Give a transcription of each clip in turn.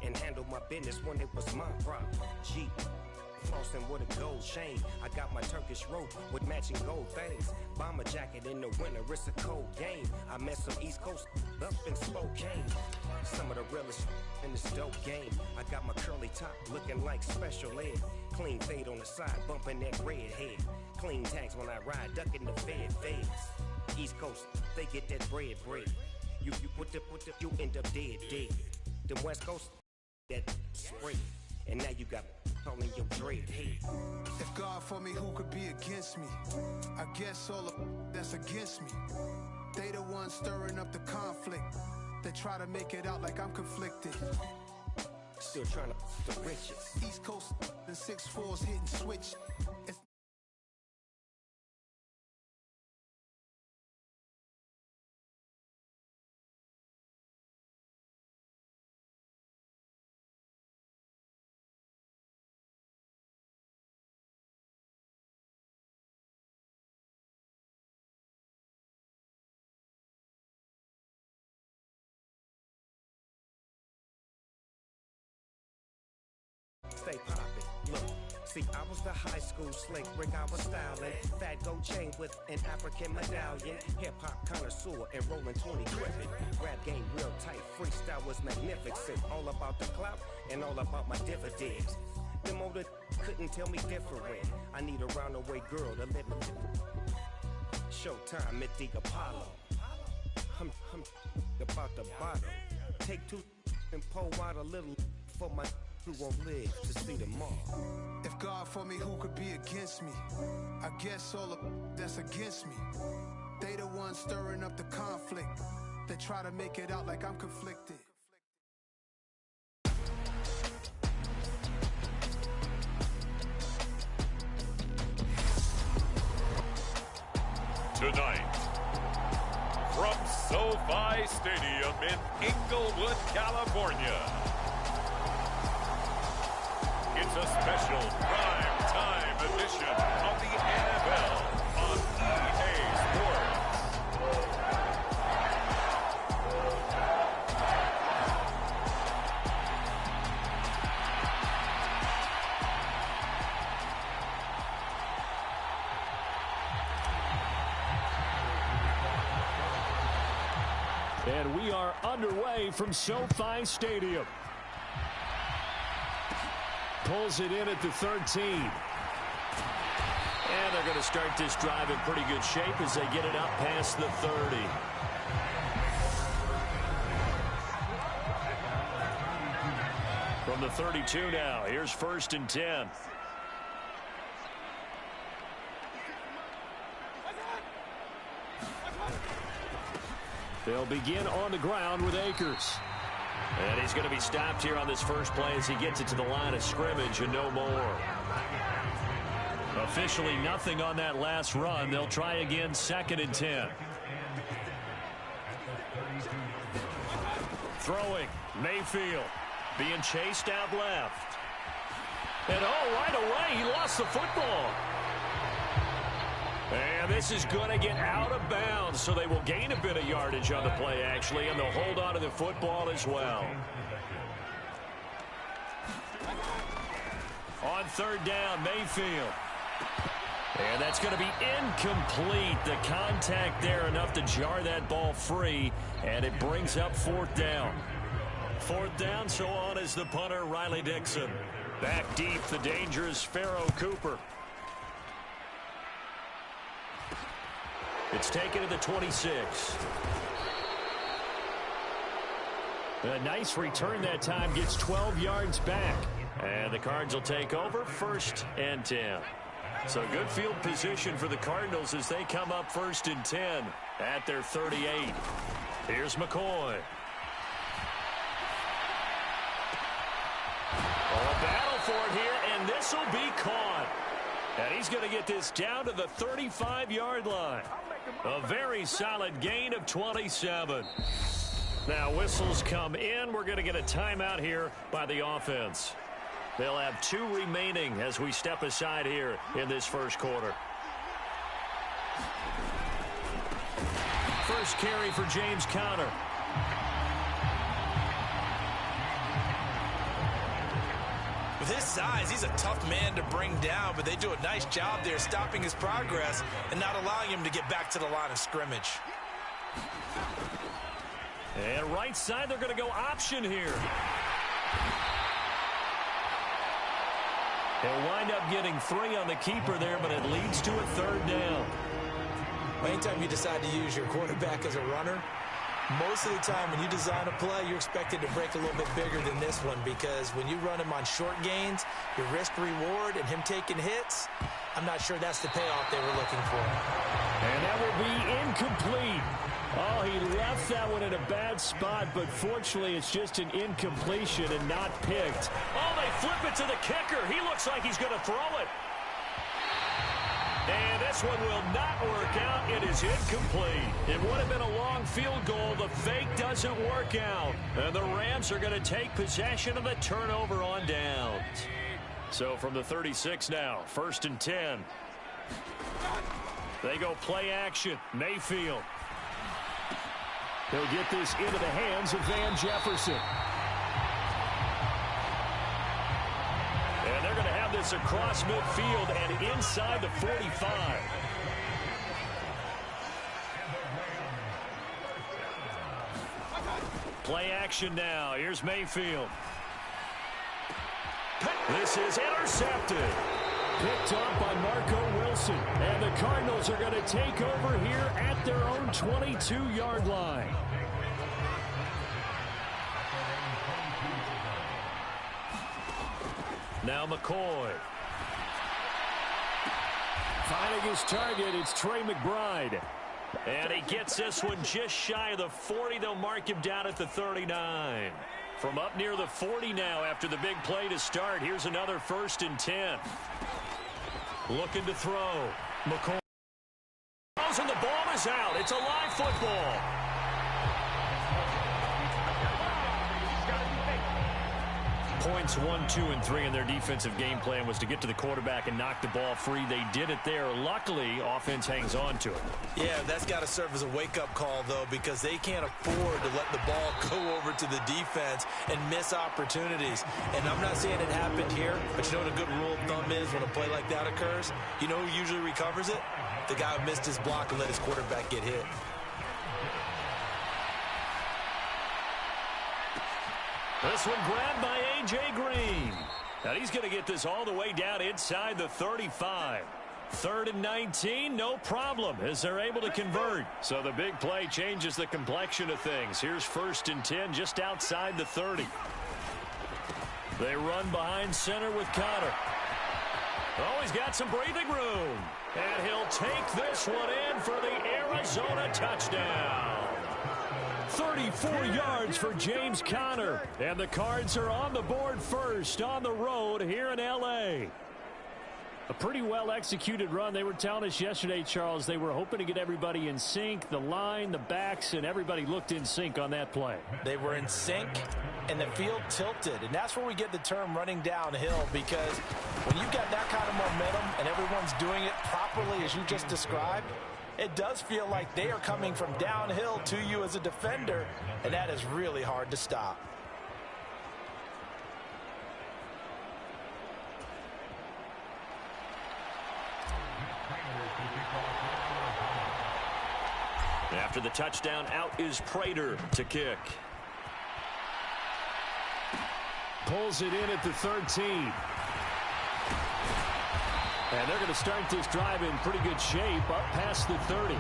and handle my business when it was my problem. G. Flossing with a gold chain. I got my Turkish rope with matching gold things. Bomber jacket in the winter, it's a cold game. I met some East Coast up in Spokane. Some of the realest in this dope game. I got my curly top looking like special ed. Clean fade on the side, bumping that red head. Clean tags when I ride, ducking the feds. East Coast, they get that bread. You put the, you end up dead. Them West Coast, that spray. And now you got calling your dread head. If God for me, who could be against me? I guess all of that's against me. They the ones stirring up the conflict. They try to make it out like I'm conflicted. Still trying to the riches. East Coast and 6'4's hitting switch. It's stay poppin'. Look, see, I was the high school slick Rick, I was styling. Fat gold chain with an African medallion. Hip-hop connoisseur and rolling 20 gripping. Rap game real tight, freestyle was magnificent. All about the clout and all about my dividends. Them older couldn't tell me different. I need a roundaway girl to live in. Showtime at the Apollo. I'm about the bottle. Take two and pour out a little for my who won't live to see tomorrow. if God for me, who could be against me? I guess all of that's against me. They the ones stirring up the conflict. They try to make it out like I'm conflicted. Tonight, from SoFi Stadium in Inglewood, California, it's a special prime time edition of the NFL on EA Sports. And we are underway from SoFi Stadium. Pulls it in at the 13. And they're going to start this drive in pretty good shape as they get it up past the 30. From the 32 now, here's 1st and 10. They'll begin on the ground with Akers. And he's going to be stopped here on this first play as he gets it to the line of scrimmage and no more. Officially nothing on that last run. They'll try again, 2nd and 10. Throwing, Mayfield being chased out left. And right away, he lost the football. And this is going to get out of bounds, so they will gain a bit of yardage on the play, actually, and they'll hold on to the football as well. On 3rd down, Mayfield. And that's going to be incomplete. The contact there enough to jar that ball free, and it brings up 4th down. 4th down, so on is the punter, Riley Dixon. Back deep, the dangerous Pharaoh Cooper. It's taken to the 26. A nice return that time, gets 12 yards back. And the Cards will take over, 1st and 10. So good field position for the Cardinals as they come up 1st and 10 at their 38. Here's McCoy. A battle for it here, and this will be caught. And he's going to get this down to the 35-yard line. A very solid gain of 27. Now whistles come in. We're going to get a timeout here by the offense. They'll have 2 remaining as we step aside here in this first quarter. First carry for James Conner. With his size, he's a tough man to bring down, but they do a nice job there stopping his progress and not allowing him to get back to the line of scrimmage. And right side, they're going to go option here. He'll wind up getting 3 on the keeper there, but it leads to a 3rd down. Anytime you decide to use your quarterback as a runner, most of the time when you design a play, you're expected to break a little bit bigger than this one, because when you run him on short gains, your risk-reward and him taking hits, I'm not sure that's the payoff they were looking for. And that will be incomplete. Oh, he left that one in a bad spot, but fortunately it's just an incompletion and not picked. Oh, they flip it to the kicker. He looks like he's going to throw it. And this one will not work out. It is incomplete. It would have been a long field goal. The fake doesn't work out. And the Rams are going to take possession of the turnover on downs. So from the 36 now, 1st and 10. They go play action. Mayfield. He'll get this into the hands of Van Jefferson. And they're going to have this across midfield and inside the 45. Play action now. Here's Mayfield. This is intercepted. Picked up by Marco Wilson. And the Cardinals are going to take over here at their own 22-yard line. Now McCoy. Finding his target, it's Trey McBride. And he gets this one just shy of the 40. They'll mark him down at the 39. From up near the 40 now after the big play to start. Here's another 1st and 10. Looking to throw. McCoy. And the ball is out. It's a live football. Points 1, 2, and 3 in their defensive game plan was to get to the quarterback and knock the ball free. They did it there. Luckily, offense hangs on to it. Yeah, that's got to serve as a wake-up call, though, because they can't afford to let the ball go over to the defense and miss opportunities. And I'm not saying it happened here, but you know what a good rule of thumb is when a play like that occurs? You know who usually recovers it? The guy who missed his block and let his quarterback get hit. This one grabbed by A.J. Green. And he's going to get this all the way down inside the 35. 3rd and 19, no problem, as they're able to convert. So the big play changes the complexion of things. Here's 1st and 10 just outside the 30. They run behind center with Connor. Oh, he's got some breathing room. And he'll take this one in for the Arizona touchdown. 34 yards for James Conner. And the Cards are on the board first on the road here in L.A. A pretty well-executed run. They were telling us yesterday, Charles, they were hoping to get everybody in sync. The line, the backs, and everybody looked in sync on that play. They were in sync, and the field tilted. And that's where we get the term running downhill, because when you've got that kind of momentum and everyone's doing it properly as you just described, it does feel like they are coming from downhill to you as a defender, and that is really hard to stop. After the touchdown, out is Prater to kick. Pulls it in at the 13. And they're going to start this drive in pretty good shape up past the 30.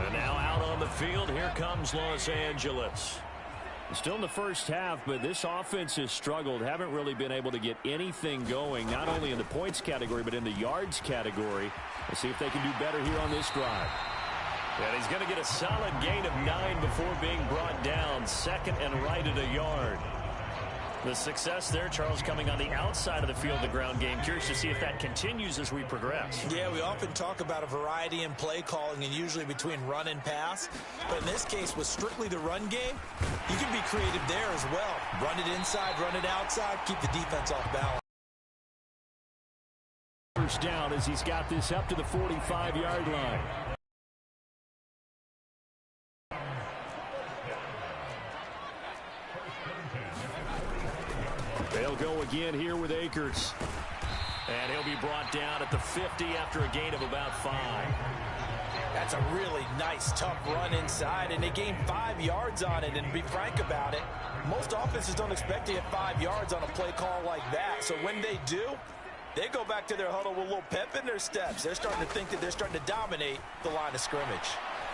And now out on the field, here comes Los Angeles. Still in the first half, but this offense has struggled. Haven't really been able to get anything going, not only in the points category, but in the yards category. Let's see if they can do better here on this drive. And he's going to get a solid gain of 9 before being brought down. 2nd and right at a yard. The success there, Charles, coming on the outside of the field, the ground game. Curious to see if that continues as we progress. Yeah, we often talk about a variety in play calling and usually between run and pass. But in this case, with strictly the run game, you can be creative there as well. Run it inside, run it outside, keep the defense off balance. First down as he's got this up to the 45-yard line. they'll go again here with Akers. And he'll be brought down at the 50 after a gain of about 5. That's a really nice, tough run inside, and they gained 5 yards on it. And to be frank about it, most offenses don't expect to get 5 yards on a play call like that. So when they do, they go back to their huddle with a little pep in their steps. They're starting to think that they're starting to dominate the line of scrimmage.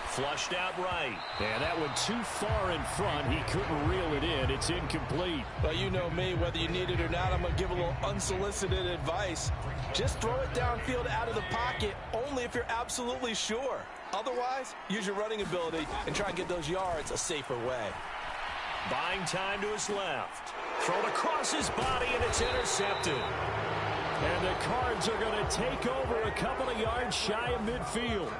Flushed out right. And that one too far in front. He couldn't reel it in. It's incomplete. Well, you know me, whether you need it or not, I'm going to give a little unsolicited advice. Just throw it downfield out of the pocket only if you're absolutely sure. Otherwise, use your running ability and try and get those yards a safer way. Buying time to his left. Thrown across his body, and it's intercepted. And the Cards are going to take over a couple of yards shy of midfield.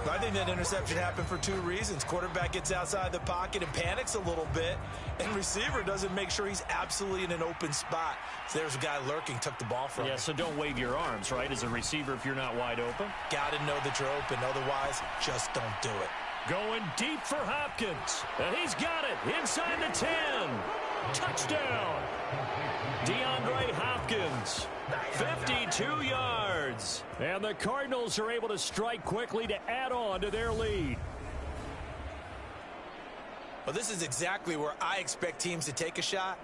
I think that interception happened for 2 reasons. Quarterback gets outside the pocket and panics a little bit, and receiver doesn't make sure he's absolutely in an open spot. So there's a guy lurking, took the ball from him. Yeah, so don't wave your arms, right, as a receiver if you're not wide open. Got to know that you're open. Otherwise, just don't do it. Going deep for Hopkins. And he's got it inside the 10. Touchdown. DeAndre Hopkins. 52 yards. And the Cardinals are able to strike quickly to add on to their lead. Well, this is exactly where I expect teams to take a shot.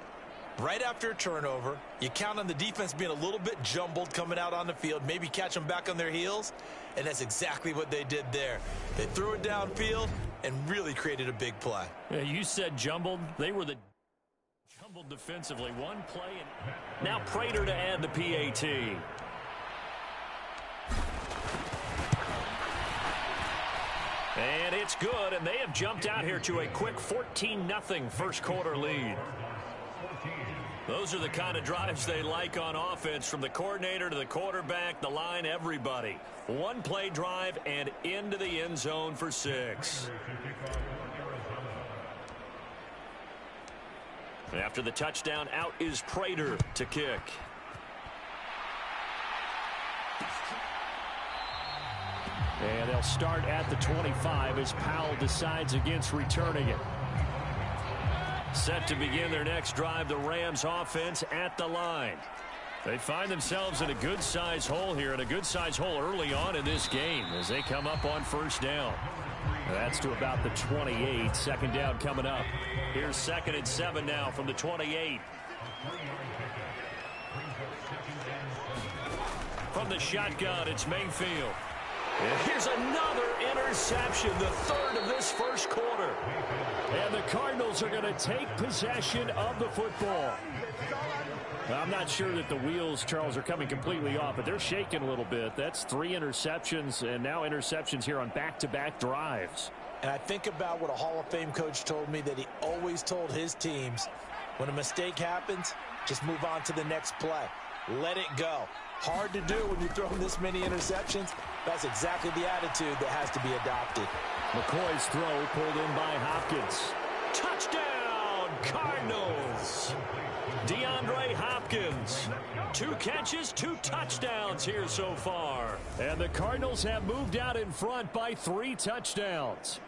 Right after a turnover, you count on the defense being a little bit jumbled coming out on the field, maybe catch them back on their heels, and that's exactly what they did there. They threw it downfield and really created a big play. Yeah, you said jumbled. They were the jumbled defensively. One play, and now Prater to add the PAT. And it's good, and they have jumped out here to a quick 14-0 first quarter lead. Those are the kind of drives they like on offense, from the coordinator to the quarterback, the line, everybody. One play drive and into the end zone for 6. After the touchdown, out is Prater to kick. And they'll start at the 25 as Powell decides against returning it. Set to begin their next drive, the Rams offense at the line. They find themselves in a good-sized hole here, and a good-sized hole early on in this game as they come up on first down. That's to about the 28. Second down coming up. Here's 2nd and 7 now from the 28. From the shotgun, it's Mayfield. And here's another interception, the 3rd of this first quarter. And the Cardinals are going to take possession of the football. I'm not sure that the wheels, Charles, are coming completely off, but they're shaking a little bit. That's 3 interceptions, and now interceptions here on back-to-back drives. And I think about what a Hall of Fame coach told me, that he always told his teams, when a mistake happens, just move on to the next play. Let it go. Hard to do when you're throwing this many interceptions. That's exactly the attitude that has to be adopted. McCoy's throw pulled in by Hopkins. Touchdown, Cardinals. DeAndre Hopkins. 2 catches, 2 touchdowns here so far. And the Cardinals have moved out in front by 3 touchdowns.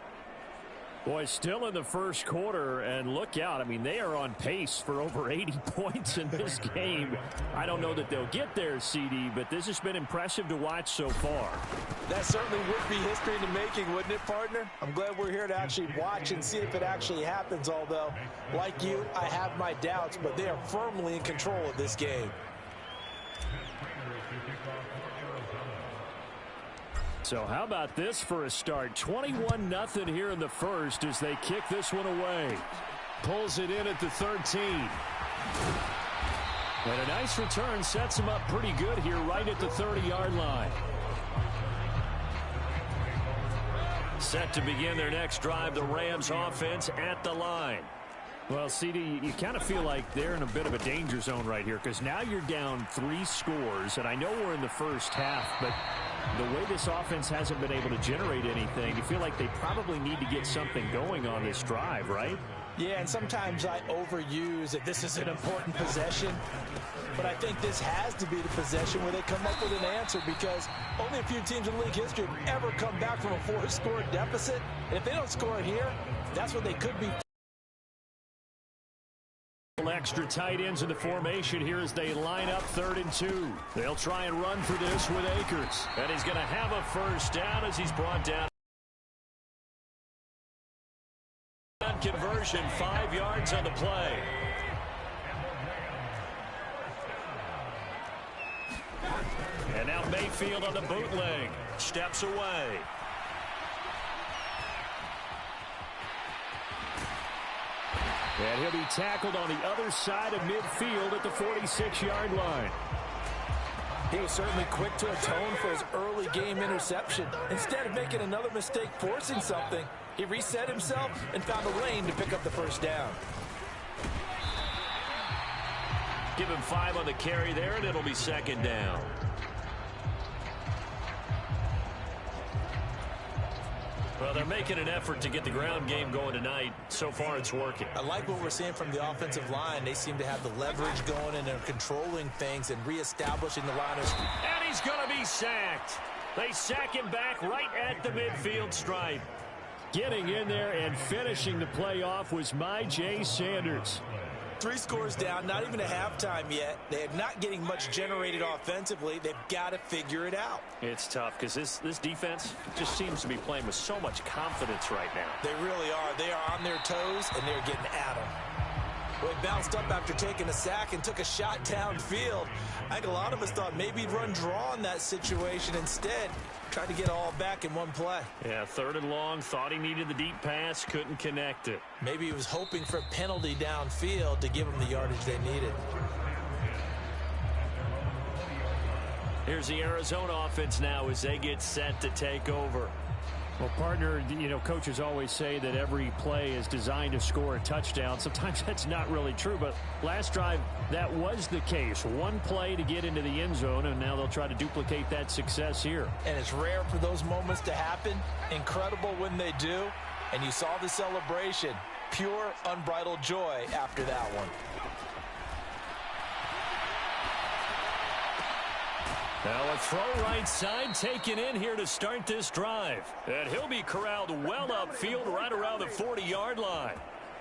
Boy, still in the first quarter, and look out. I mean, they are on pace for over 80 points in this game. I don't know that they'll get there, CD, but this has been impressive to watch so far. That certainly would be history in the making, wouldn't it, partner? I'm glad we're here to actually watch and see if it actually happens, although, like you, I have my doubts, but they are firmly in control of this game. So how about this for a start? 21-0 here in the first as they kick this one away. Pulls it in at the 13. And a nice return sets them up pretty good here right at the 30-yard line. Set to begin their next drive, the Rams offense at the line. Well, CD, you kind of feel like they're in a bit of a danger zone right here, because now you're down 3 scores, and I know we're in the first half, but the way this offense hasn't been able to generate anything, you feel like they probably need to get something going on this drive, right? Yeah, and sometimes I overuse that this is an important possession, but I think this has to be the possession where they come up with an answer, because only a few teams in league history have ever come back from a 4-score deficit, and if they don't score here, that's what they could be Extra tight ends in the formation here as they line up 3rd and 2. They'll try and run for this with Akers. And he's going to have a first down as he's brought down. Conversion, 5 yards on the play. And now Mayfield on the bootleg. Steps away. And he'll be tackled on the other side of midfield at the 46-yard line. He was certainly quick to atone for his early game interception. Instead of making another mistake forcing something, he reset himself and found a lane to pick up the first down. Give him 5 on the carry there, and it'll be 2nd down. Well, they're making an effort to get the ground game going tonight. So far, it's working. I like what we're seeing from the offensive line. They seem to have the leverage going, and they're controlling things and reestablishing the line of scrimmage. And he's going to be sacked. They sack him back right at the midfield stripe. Getting in there and finishing the play off was Myjai Sanders. 3 scores down, not even a halftime yet. They're not getting much generated offensively. They've got to figure it out. It's tough because this defense just seems to be playing with so much confidence right now. They really are. They are on their toes, and they're getting at them. Well, he bounced up after taking a sack and took a shot downfield. I think a lot of us thought maybe he'd run draw in that situation. Instead, tried to get all back in one play. Yeah, 3rd and long, thought he needed the deep pass, couldn't connect it. Maybe he was hoping for a penalty downfield to give him the yardage they needed. Here's the Arizona offense now as they get set to take over. Well, partner, you know, coaches always say that every play is designed to score a touchdown. Sometimes that's not really true, but last drive, that was the case. One play to get into the end zone, and now they'll try to duplicate that success here. And it's rare for those moments to happen. Incredible when they do. And you saw the celebration. Pure, unbridled joy after that one. Now a throw right side taken in here to start this drive. And he'll be corralled well upfield right around the 40-yard line.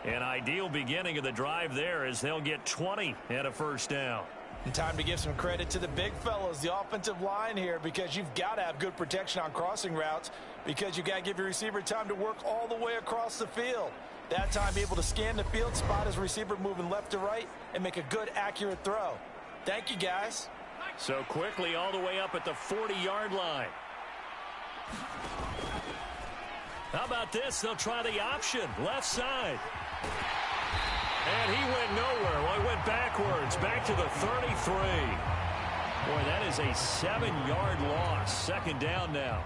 An ideal beginning of the drive there as they'll get 20 and a first down. And time to give some credit to the big fellows, the offensive line here, because you've got to have good protection on crossing routes because you've got to give your receiver time to work all the way across the field. That time able to scan the field, spot his receiver moving left to right, and make a good, accurate throw. Thank you, guys. So quickly all the way up at the 40-yard line. How about this? They'll try the option, left side. And he went nowhere. Well, he went backwards, back to the 33. Boy, that is a 7-yard loss. 2nd down now.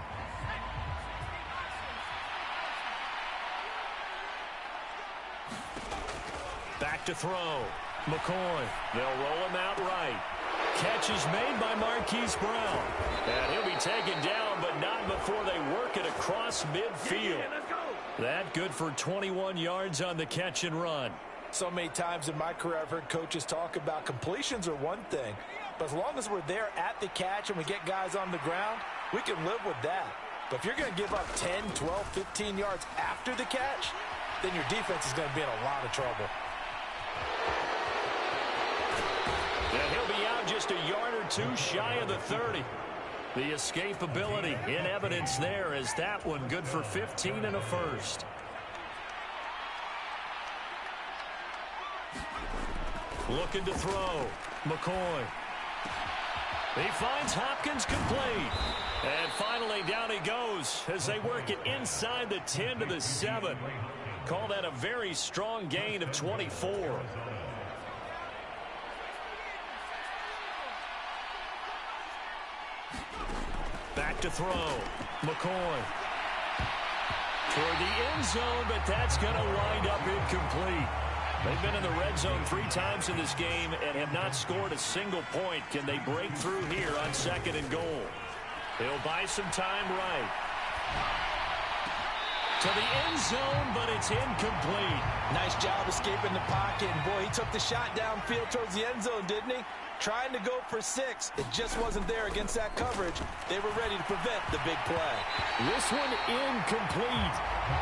Back to throw. McCoy. They'll roll him out right. Catch is made by Marquise Brown. And he'll be taken down, but not before they work it across midfield. That good for 21 yards on the catch and run. So many times in my career I've heard coaches talk about completions are one thing, but as long as we're there at the catch and we get guys on the ground, we can live with that. But if you're going to give up 10, 12, 15 yards after the catch, then your defense is going to be in a lot of trouble. And he'll be out just a yard or two shy of the 30. The escapability in evidence there as that one good for 15 and a first. Looking to throw. McCoy. He finds Hopkins complete. And finally down he goes as they work it inside the 10 to the 7. Call that a very strong gain of 24. Back to throw. McCoy. Toward the end zone, but that's going to wind up incomplete. They've been in the red zone 3 times in this game and have not scored a single point. Can they break through here on 2nd and goal? They'll buy some time right. To the end zone, but it's incomplete. Nice job escaping the pocket. And boy, he took the shot downfield towards the end zone, didn't he? trying to go for 6. It just wasn't there against that coverage. They were ready to prevent the big play. This one incomplete.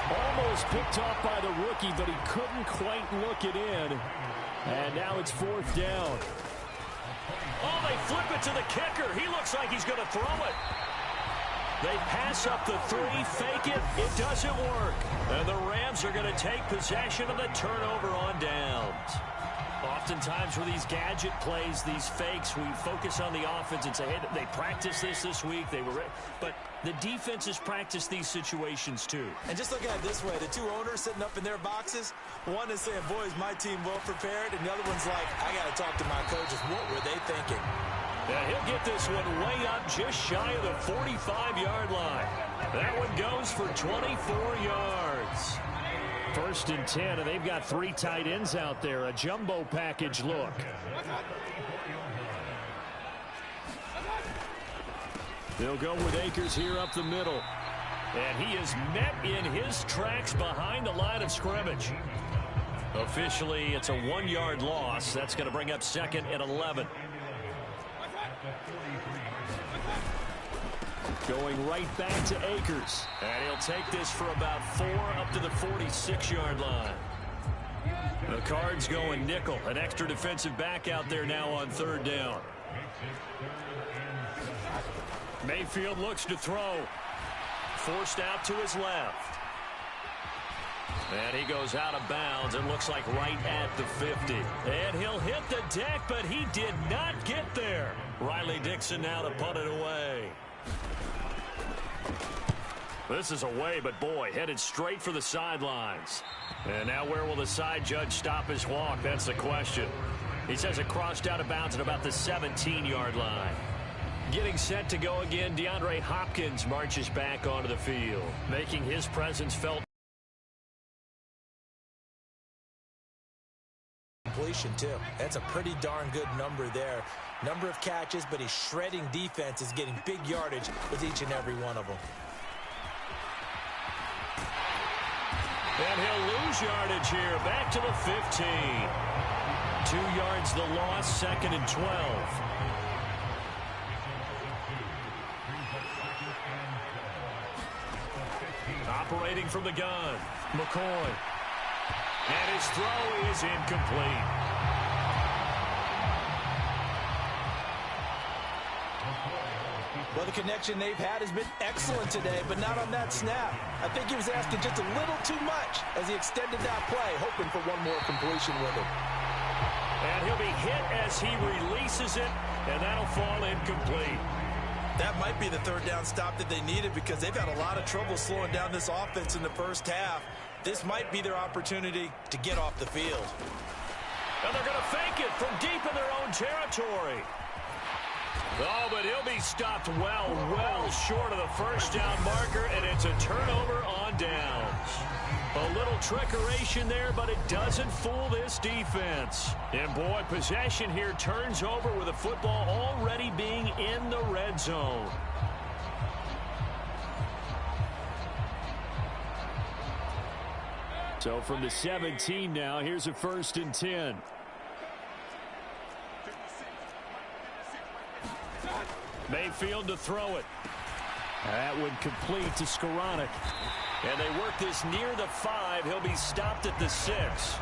Almost picked off by the rookie, but he couldn't quite look it in. And now it's 4th down. Oh, they flip it to the kicker. He looks like he's going to throw it. They pass up the 3, fake it. It doesn't work. And the Rams are going to take possession of the turnover on downs. Oftentimes for these gadget plays, these fakes, we focus on the offense and say, hey, they practiced this week. They were, but the defense has practiced these situations too. And just look at it this way. The 2 owners sitting up in their boxes, one is saying, boy, is my team well prepared, and the other one's like, I got to talk to my coaches. What were they thinking? And he'll get this one way up just shy of the 45-yard line. That one goes for 24 yards. 1st and 10, and they've got 3 tight ends out there. A jumbo package look. They'll go with Akers here up the middle. And he is met in his tracks behind the line of scrimmage. Officially, it's a 1-yard loss. That's going to bring up 2nd and 11. Going right back to Akers. And he'll take this for about 4 up to the 46-yard line. The Cards going nickel. An extra defensive back out there now on 3rd down. Mayfield looks to throw. Forced out to his left. And he goes out of bounds. It looks like right at the 50. And he'll hit the deck, but he did not get there. Riley Dixon now to punt it away. This is away, but boy, headed straight for the sidelines. And now where will the side judge stop his walk? That's the question. He says it crossed out of bounds at about the 17-yard line. Getting set to go again, DeAndre Hopkins marches back onto the field, making his presence felt. Completion, too. That's a pretty darn good number there. Number of catches, but he's shredding defenses, getting big yardage with each and every one of them. And he'll lose yardage here, back to the 15. 2 yards the loss, 2nd and 12. Operating from the gun, McCoy. And his throw is incomplete. Well, the connection they've had has been excellent today, but not on that snap. I think he was asking just a little too much as he extended that play, hoping for one more completion with him. And he'll be hit as he releases it, and that'll fall incomplete. That might be the 3rd down stop that they needed because they've had a lot of trouble slowing down this offense in the first half. This might be their opportunity to get off the field. And they're going to fake it from deep in their own territory. Oh, but he'll be stopped well short of the 1st down marker, and it's a turnover on downs. A little trickeration there, but it doesn't fool this defense. And boy, possession here turns over with the football already being in the red zone. So from the 17 now, here's a 1st and 10. Mayfield to throw it. That one complete to Skoranek. And they work this near the 5. He'll be stopped at the 6.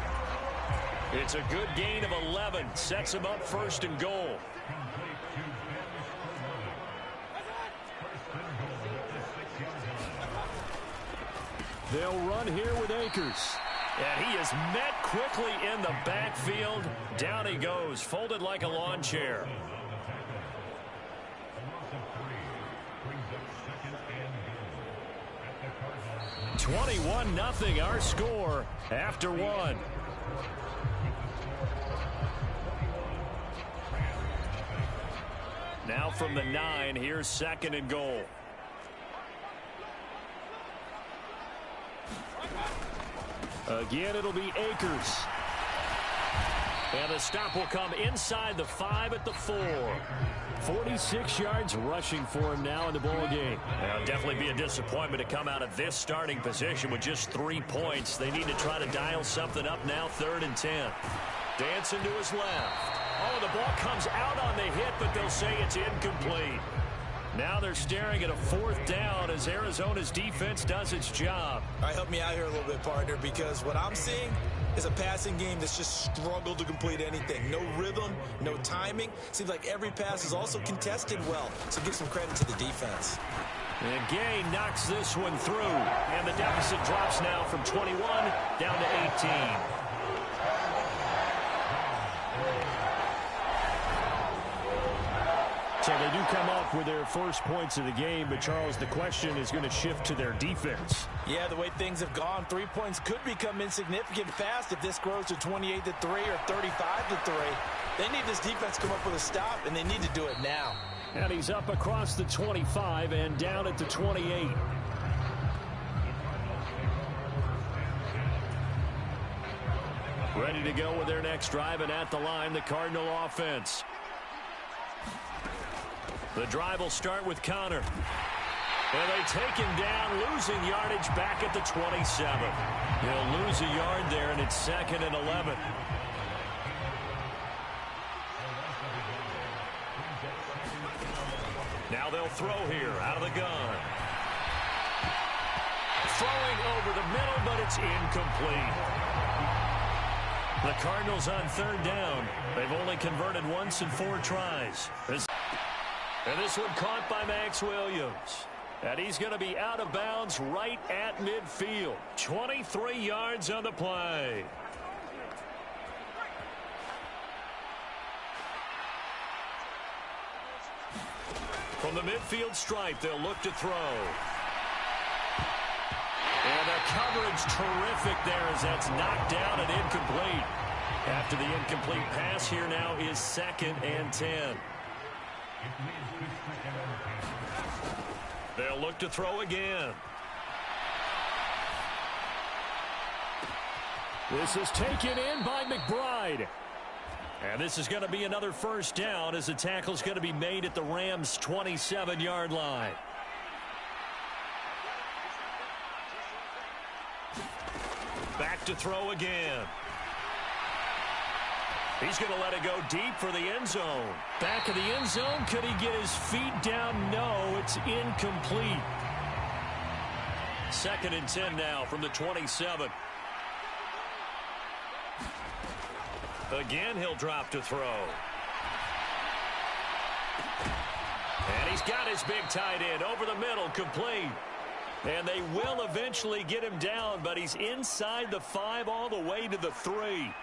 It's a good gain of 11. Sets him up 1st and goal. They'll run here with Akers. And he is met quickly in the backfield. Down he goes, folded like a lawn chair. 21-0 our score after 1. Now from the 9, here's 2nd and goal. Again, it'll be Akers. And the stop will come inside the 5 at the 4. 46 yards rushing for him now in the ball game. It'll definitely be a disappointment to come out of this starting position with just 3 points. They need to try to dial something up now, 3rd and 10. Dancing to his left. Oh, the ball comes out on the hit, but they'll say it's incomplete. Now they're staring at a 4th down as Arizona's defense does its job. All right, help me out here a little bit, partner, because what I'm seeing is a passing game that's just struggled to complete anything. No rhythm, no timing. Seems like every pass is also contested well, so give some credit to the defense. And Gay knocks this one through, and the deficit drops now from 21 down to 18. So they do come up with their first points of the game, but Charles, the question is going to shift to their defense. Yeah, the way things have gone, 3 points could become insignificant fast if this grows to 28-3 or 35-3. They need this defense to come up with a stop, and they need to do it now. And he's up across the 25 and down at the 28. Ready to go with their next drive, and at the line, the Cardinal offense. The drive will start with Connor. And they take him down, losing yardage back at the 27. He'll lose a yard there, and it's 2nd and 11. Now they'll throw here out of the gun. Throwing over the middle, but it's incomplete. The Cardinals on 3rd down. They've only converted once in 4 tries. And this one caught by Max Williams. And he's going to be out of bounds right at midfield. 23 yards on the play. From the midfield stripe, they'll look to throw. And the coverage terrific there as that's knocked down and incomplete. After the incomplete pass, here now is 2nd and 10. They'll look to throw again. This is taken in by McBride. And this is going to be another 1st down as the tackle's going to be made at the Rams' 27-yard line. Back to throw again. He's going to let it go deep for the end zone. Back of the end zone. Could he get his feet down? No, it's incomplete. 2nd and 10 now from the 27. Again, he'll drop to throw. And he's got his big tight end over the middle, complete. And they will eventually get him down, but he's inside the 5 all the way to the 3.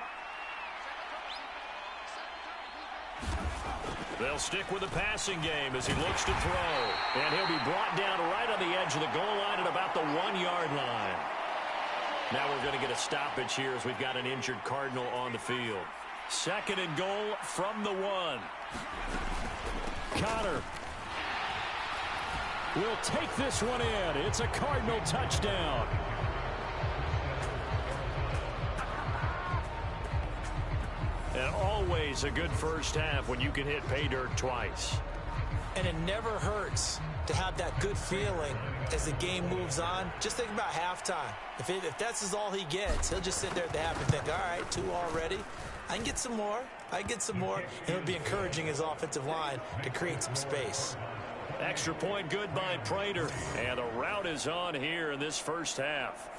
They'll stick with the passing game as he looks to throw. And he'll be brought down right on the edge of the goal line at about the 1-yard line. Now we're going to get a stoppage here as we've got an injured Cardinal on the field. 2nd and goal from the 1. Connor will take this one in. It's a Cardinal touchdown. And always a good first half when you can hit pay dirt twice. And it never hurts to have that good feeling as the game moves on. Just think about halftime. If that's all he gets, he'll just sit there at the half and think, all right, 2 already. I can get some more. I can get some more. And it'll be encouraging his offensive line to create some space. Extra point good by Prater. And the route is on here in this first half.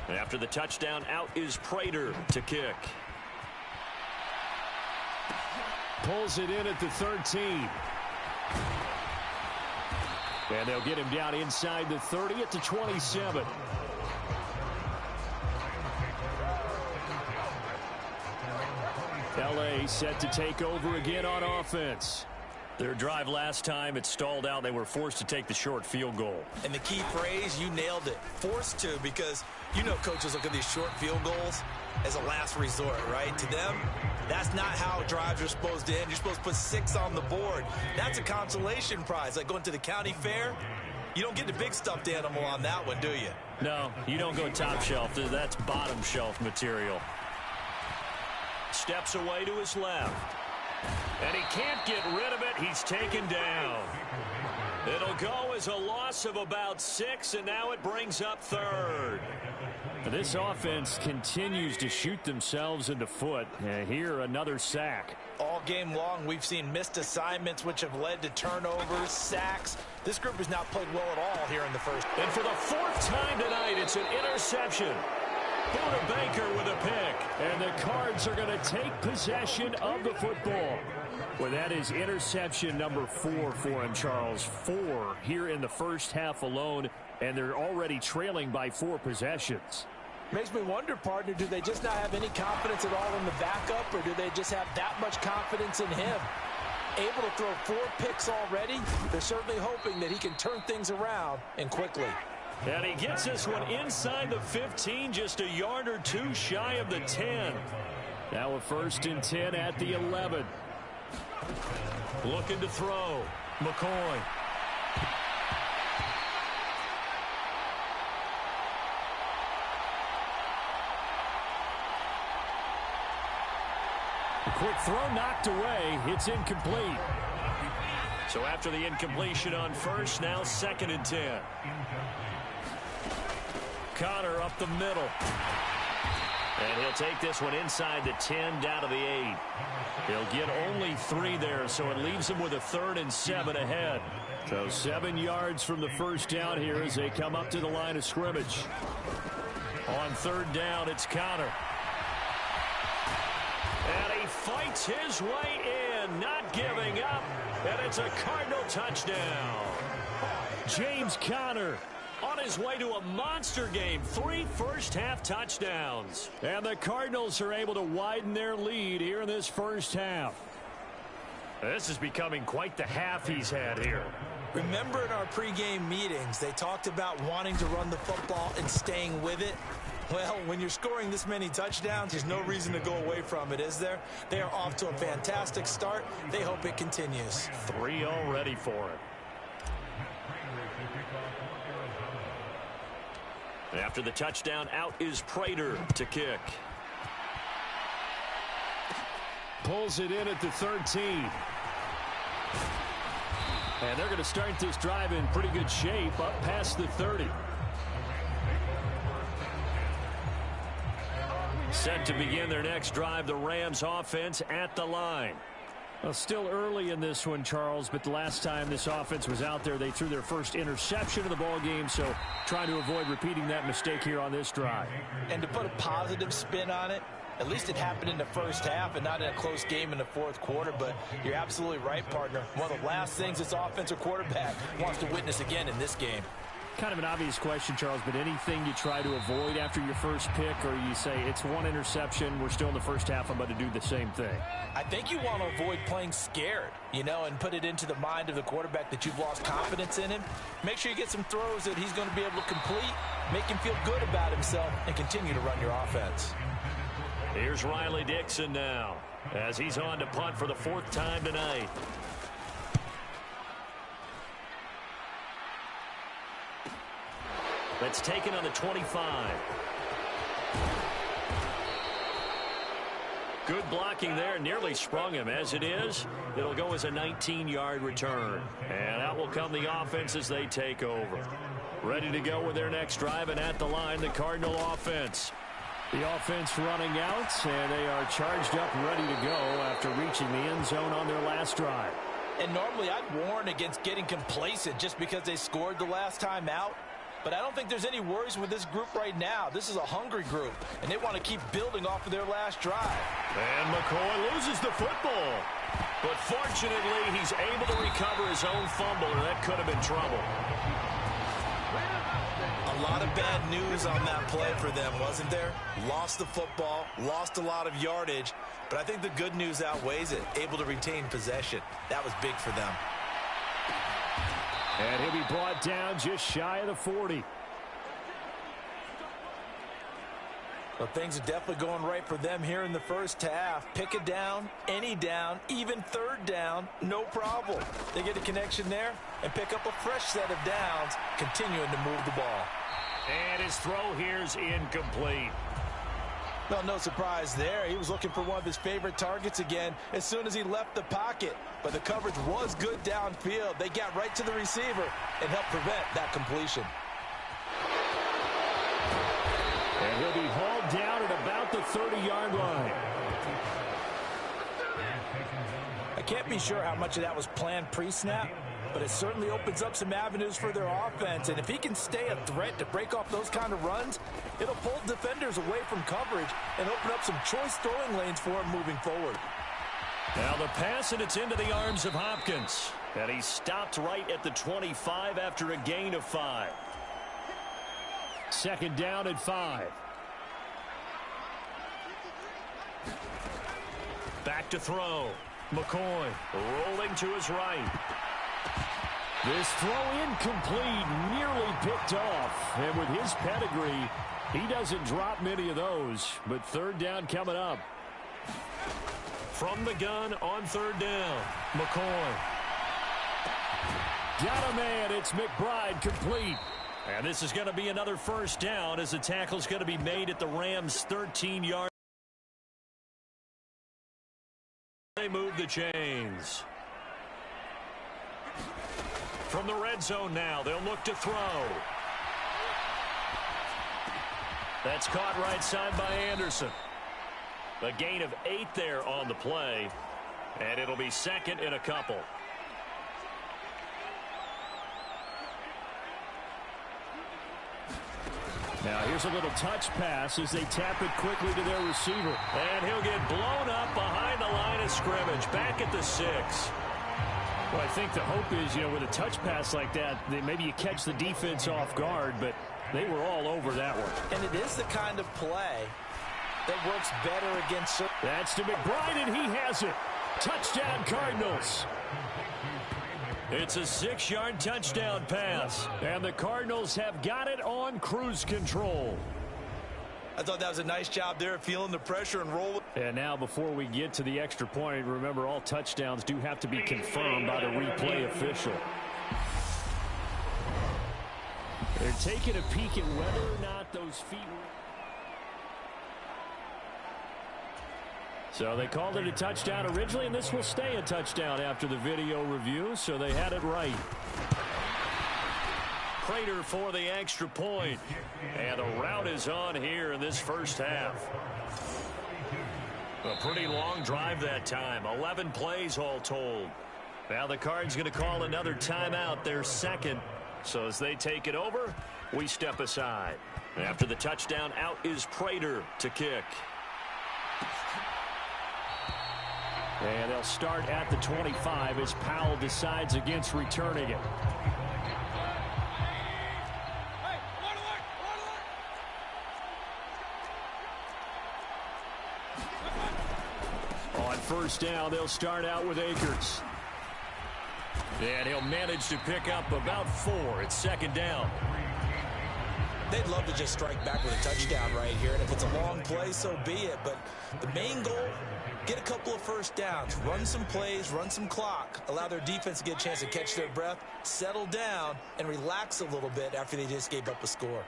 After the touchdown, out is Prater to kick. Pulls it in at the 13. And they'll get him down inside the 30 at the 27. LA set to take over again on offense. Their drive last time, it stalled out. They were forced to take the short field goal. And the key phrase, you nailed it. Forced to, because you know coaches look at these short field goals as a last resort, right? To them, that's not how drives are supposed to end. You're supposed to put 6 on the board. That's a consolation prize, like going to the county fair. You don't get the big stuffed animal on that one, do you? No, you don't go top shelf. That's bottom shelf material. Steps away to his left. And he can't get rid of it. He's taken down. It'll go as a loss of about 6, and now it brings up third. This offense continues to shoot themselves in the foot. Here, another sack. All game long, we've seen missed assignments, which have led to turnovers, sacks. This group has not played well at all here in the first. And for the 4th time tonight, it's an interception. Buda Baker with a pick. And the Cards are going to take possession of the football. Well, that is interception number 4 for him, Charles. 4 here in the first half alone, and they're already trailing by 4 possessions. Makes me wonder, partner, do they just not have any confidence at all in the backup, or do they just have that much confidence in him? Able to throw 4 picks already, they're certainly hoping that he can turn things around and quickly. And he gets this one inside the 15, just a yard or 2 shy of the 10. Now a 1st and 10 at the 11. Looking to throw. McCoy. Quick throw knocked away. It's incomplete. So after the incompletion on 1st, now 2nd and 10. Connor up the middle. And he'll take this one inside the 10 down to the 8. He'll get only 3 there, so it leaves him with a 3rd and 7 ahead. So 7 yards from the first down here as they come up to the line of scrimmage. On 3rd down, it's Connor. And he fights his way in, not giving up. And it's a Cardinal touchdown. James Conner on his way to a monster game. 3 first-half touchdowns. And the Cardinals are able to widen their lead here in this first half. This is becoming quite the half he's had here. Remember in our pregame meetings, they talked about wanting to run the football and staying with it. Well, when you're scoring this many touchdowns, there's no reason to go away from it, is there? They are off to a fantastic start. They hope it continues. 3 already for him. After the touchdown, out is Prater to kick. Pulls it in at the 13. And they're going to start this drive in pretty good shape up past the 30. Set to begin their next drive, the Rams offense at the line. Well, still early in this one, Charles, but the last time this offense was out there, they threw their first interception of the ball game, so trying to avoid repeating that mistake here on this drive. And to put a positive spin on it, at least it happened in the first half and not in a close game in the 4th quarter, but you're absolutely right, partner. One of the last things this offensive quarterback wants to witness again in this game. Kind of an obvious question, Charles, but anything you try to avoid after your first pick, or you say it's 1 interception, we're still in the first half, I'm about to do the same thing? I think you want to avoid playing scared, and put it into the mind of the quarterback that you've lost confidence in him. Make sure you get some throws that he's going to be able to complete, make him feel good about himself, and continue to run your offense. Here's Riley Dixon now, as he's on to punt for the 4th time tonight. That's taken on the 25. Good blocking there. Nearly sprung him. As it is, it'll go as a 19-yard return. And out will come the offense as they take over. Ready to go with their next drive, and at the line, the Cardinal offense. The offense running out, and they are charged up, ready to go after reaching the end zone on their last drive. And normally I'd warn against getting complacent just because they scored the last time out. But I don't think there's any worries with this group right now. This is a hungry group, and they want to keep building off of their last drive. And McCoy loses the football. But fortunately, he's able to recover his own fumble, or that could have been trouble. A lot of bad news on that play for them, wasn't there? Lost the football, lost a lot of yardage, but I think the good news outweighs it. Able to retain possession. That was big for them. And he'll be brought down just shy of the 40. Well, things are definitely going right for them here in the first half. Pick a down, any down, even third down, no problem. They get a connection there and pick up a fresh set of downs, continuing to move the ball. And his throw here's incomplete. Well, no surprise there. He was looking for one of his favorite targets again as soon as he left the pocket. But the coverage was good downfield. They got right to the receiver and helped prevent that completion. And he'll be hauled down at about the 30-yard line. I can't be sure how much of that was planned pre-snap, but it certainly opens up some avenues for their offense. And if he can stay a threat to break off those kind of runs, it'll pull defenders away from coverage and open up some choice throwing lanes for him moving forward. Now the pass, and it's into the arms of Hopkins. And he stopped right at the 25 after a gain of 5. Second down at 5. Back to throw. McCoy rolling to his right. This throw incomplete, nearly picked off. And with his pedigree, he doesn't drop many of those. But third down coming up. From the gun on third down, McCoy. Got a man, it's McBride, complete. And this is going to be another first down as the tackle's going to be made at the Rams' 13-yard. They move the chains. From the red zone now, they'll look to throw. That's caught right side by Anderson. A gain of 8 there on the play, and it'll be second and a couple. Now here's a little touch pass as they tap it quickly to their receiver. And he'll get blown up behind the line of scrimmage, back at the 6. Well, I think the hope is, with a touch pass like that, maybe you catch the defense off guard, but they were all over that one. And it is the kind of play that works better against... That's to McBride, and he has it. Touchdown, Cardinals. It's a 6-yard touchdown pass, and the Cardinals have got it on cruise control. I thought that was a nice job there, feeling the pressure and rolling. And now, before we get to the extra point, remember all touchdowns do have to be confirmed by the replay official. They're taking a peek at whether or not those feet were... So they called it a touchdown originally, and this will stay a touchdown after the video review, so they had it right. Prater for the extra point. And the route is on here in this first half. A pretty long drive that time. 11 plays all told. Now the Cards going to call another timeout, their second. So as they take it over, we step aside. After the touchdown, out is Prater to kick. And they'll start at the 25 as Powell decides against returning it. On first down, they'll start out with Akers. And he'll manage to pick up about 4 at second down. They'd love to just strike back with a touchdown right here. And if it's a long play, so be it. But the main goal, get a couple of first downs, run some plays, run some clock, allow their defense to get a chance to catch their breath, settle down, and relax a little bit after they just gave up a score.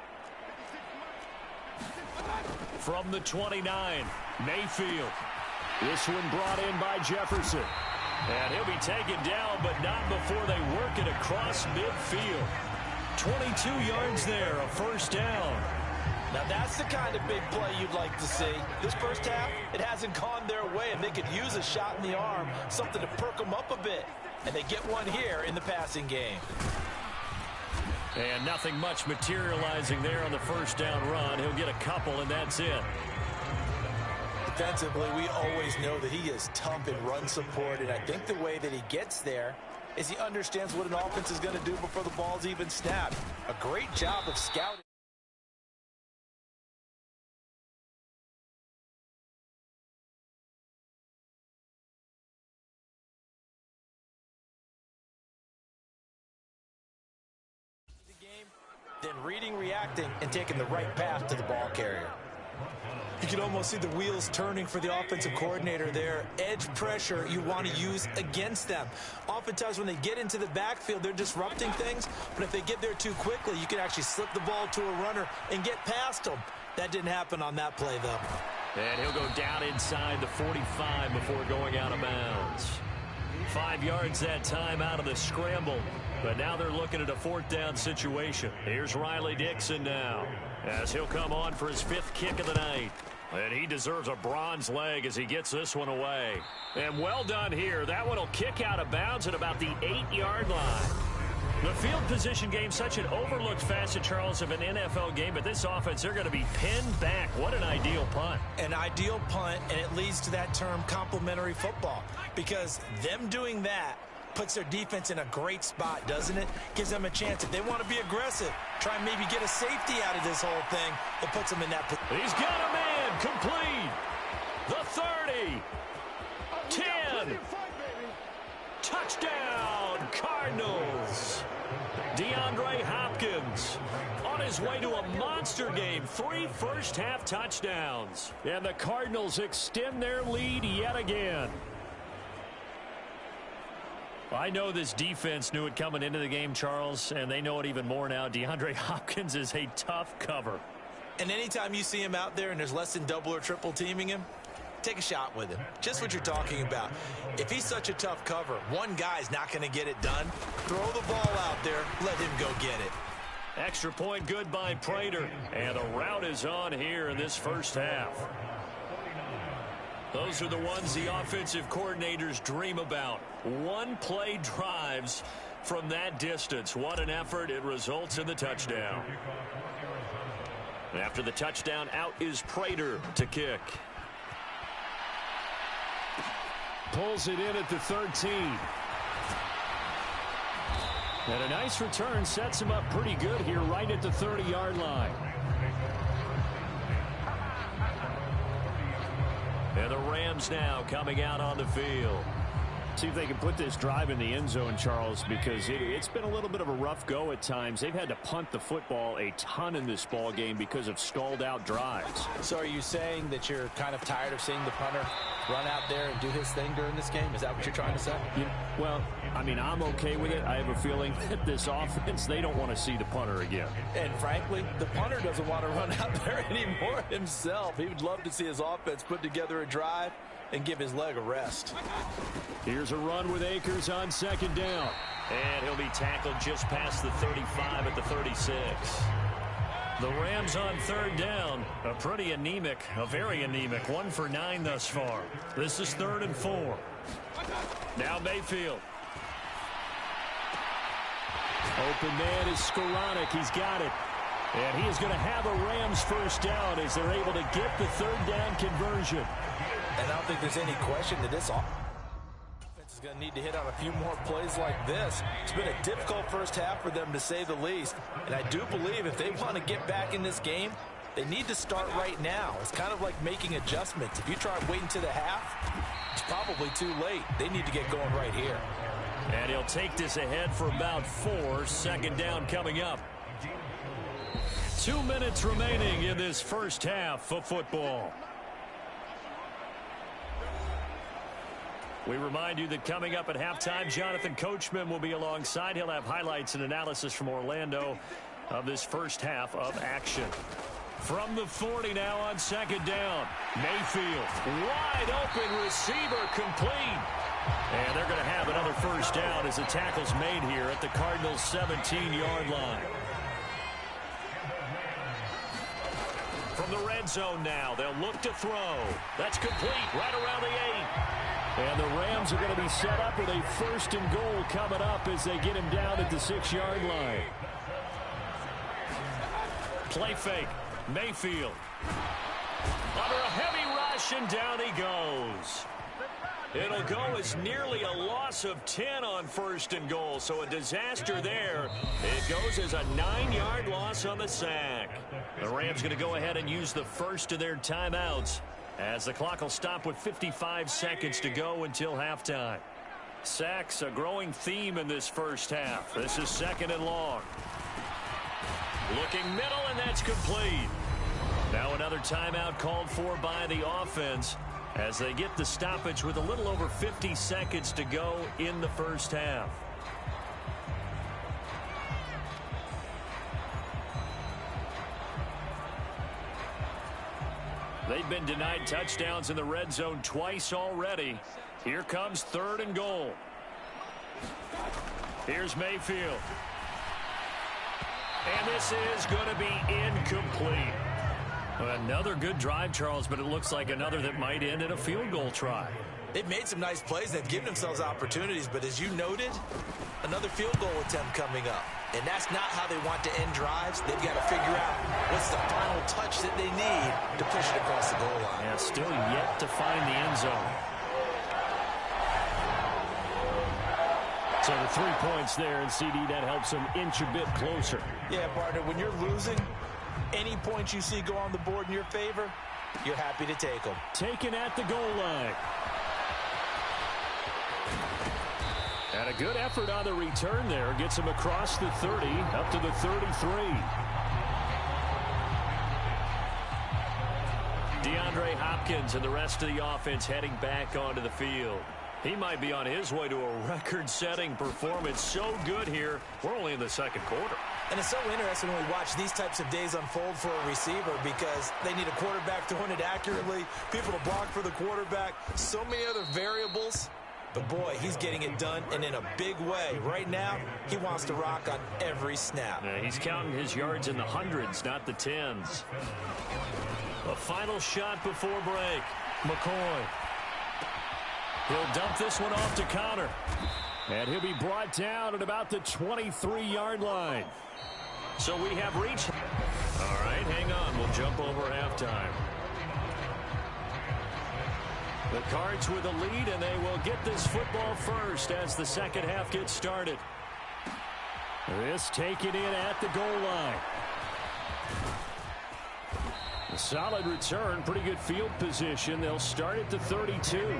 From the 29, Mayfield. This one brought in by Jefferson. And he'll be taken down, but not before they work it across midfield. 22 yards there, a first down. Now that's the kind of big play you'd like to see. This first half, it hasn't gone their way, and they could use a shot in the arm, something to perk them up a bit. And they get one here in the passing game. And nothing much materializing there on the first down run. He'll get a couple, and that's it. Defensively, we always know that he is tough in run support, and I think the way that he gets there is he understands what an offense is going to do before the ball's even snapped. A great job of scouting. The game, then reading, reacting, and taking the right path to the ball carrier. You can almost see the wheels turning for the offensive coordinator there. Edge pressure you want to use against them. Oftentimes when they get into the backfield, they're disrupting things, but if they get there too quickly, you can actually slip the ball to a runner and get past them. That didn't happen on that play, though. And he'll go down inside the 45 before going out of bounds. 5 yards that time out of the scramble, but now they're looking at a 4th down situation. Here's Riley Dixon now, as he'll come on for his 5th kick of the night. And he deserves a bronze leg as he gets this one away. And well done here. That one will kick out of bounds at about the 8-yard line. The field position game, such an overlooked facet, Charles, of an NFL game, but this offense, they're going to be pinned back. What an ideal punt. An ideal punt, and it leads to that term complementary football, because them doing that puts their defense in a great spot, doesn't it? Gives them a chance. If they want to be aggressive, try and maybe get a safety out of this whole thing, it puts them in that position. He's got a man complete. The 30. 10. Touchdown, Cardinals. DeAndre Hopkins on his way to a monster game. 3 first-half touchdowns. And the Cardinals extend their lead yet again. I know this defense knew it coming into the game, Charles, and they know it even more now. DeAndre Hopkins is a tough cover. And anytime you see him out there and there's less than double or triple teaming him, take a shot with him. Just what you're talking about. If he's such a tough cover, one guy's not going to get it done. Throw the ball out there. Let him go get it. Extra point good by Prater. And the route is on here in this first half. Those are the ones the offensive coordinators dream about. One-play drives from that distance. What an effort. It results in the touchdown. After the touchdown, out is Prater to kick. Pulls it in at the 13. And a nice return sets him up pretty good here right at the 30-yard line. And the Rams now coming out on the field. See if they can put this drive in the end zone, Charles, because it's been a little bit of a rough go at times. They've had to punt the football a ton in this ball game because of stalled out drives. So are you saying that you're kind of tired of seeing the punter run out there and do his thing during this game? Is that what you're trying to say? Yeah, well, I mean, I'm okay with it. I have a feeling that this offense, they don't want to see the punter again. And frankly, the punter doesn't want to run out there anymore himself. He would love to see his offense put together a drive and give his leg a rest. Here's a run with Akers on 2nd down. And he'll be tackled just past the 35 at the 36. The Rams on 3rd down. A pretty anemic, a very anemic. 1 for 9 thus far. This is 3rd and 4. Now Mayfield. Open man is Skoranek. He's got it. And he is going to have a Rams first down as they're able to get the 3rd down conversion. And I don't think there's any question that this offense is going to need to hit on a few more plays like this. It's been a difficult first half for them, to say the least. And I do believe if they want to get back in this game, they need to start right now. It's kind of like making adjustments. If you try waiting to the half, it's probably too late. They need to get going right here. And he'll take this ahead for about 4. 2nd down coming up. 2 minutes remaining in this first half of football. We remind you that coming up at halftime, Jonathan Coachman will be alongside. He'll have highlights and analysis from Orlando of this first half of action. From the 40 now on 2nd down. Mayfield, wide open receiver, complete. And they're going to have another first down as the tackle's made here at the Cardinals' 17-yard line. From the red zone now, they'll look to throw. That's complete right around the 8. And the Rams are going to be set up with a 1st and goal coming up as they get him down at the 6-yard line. Play fake. Mayfield. Under a heavy rush, and down he goes. It'll go as nearly a loss of 10 on 1st and goal, so a disaster there. It goes as a 9-yard loss on the sack. The Rams going to go ahead and use the first of their timeouts, as the clock will stop with 55 seconds to go until halftime. Sacks, a growing theme in this first half. This is 2nd and long. Looking middle, and that's complete. Now another timeout called for by the offense as they get the stoppage with a little over 50 seconds to go in the first half. They've been denied touchdowns in the red zone twice already. Here comes 3rd and goal. Here's Mayfield. And this is going to be incomplete. Another good drive, Charles, but it looks like another that might end in a field goal try. They've made some nice plays. They've given themselves opportunities, but as you noted, another field goal attempt coming up. And that's not how they want to end drives. They've got to figure out what's the final touch that they need to push it across the goal line. Yeah, still yet to find the end zone. So the 3 points there, and CD, that helps them inch a bit closer. Yeah, partner, when you're losing, any points you see go on the board in your favor, you're happy to take them. Taken at the goal line. And a good effort on the return there. Gets him across the 30, up to the 33. DeAndre Hopkins and the rest of the offense heading back onto the field. He might be on his way to a record-setting performance. So good here. We're only in the second quarter. And it's so interesting when we watch these types of days unfold for a receiver because they need a quarterback throwing it accurately, people to block for the quarterback, so many other variables. But, boy, he's getting it done, and in a big way. Right now, he wants to rock on every snap. Yeah, he's counting his yards in the hundreds, not the tens. A final shot before break. McCoy. He'll dump this one off to Connor. And he'll be brought down at about the 23-yard line. So we have reached. All right, hang on. We'll jump over halftime. The Cards with a lead, and they will get this football first as the second half gets started. This taken in at the goal line. A solid return, pretty good field position. They'll start at the 32.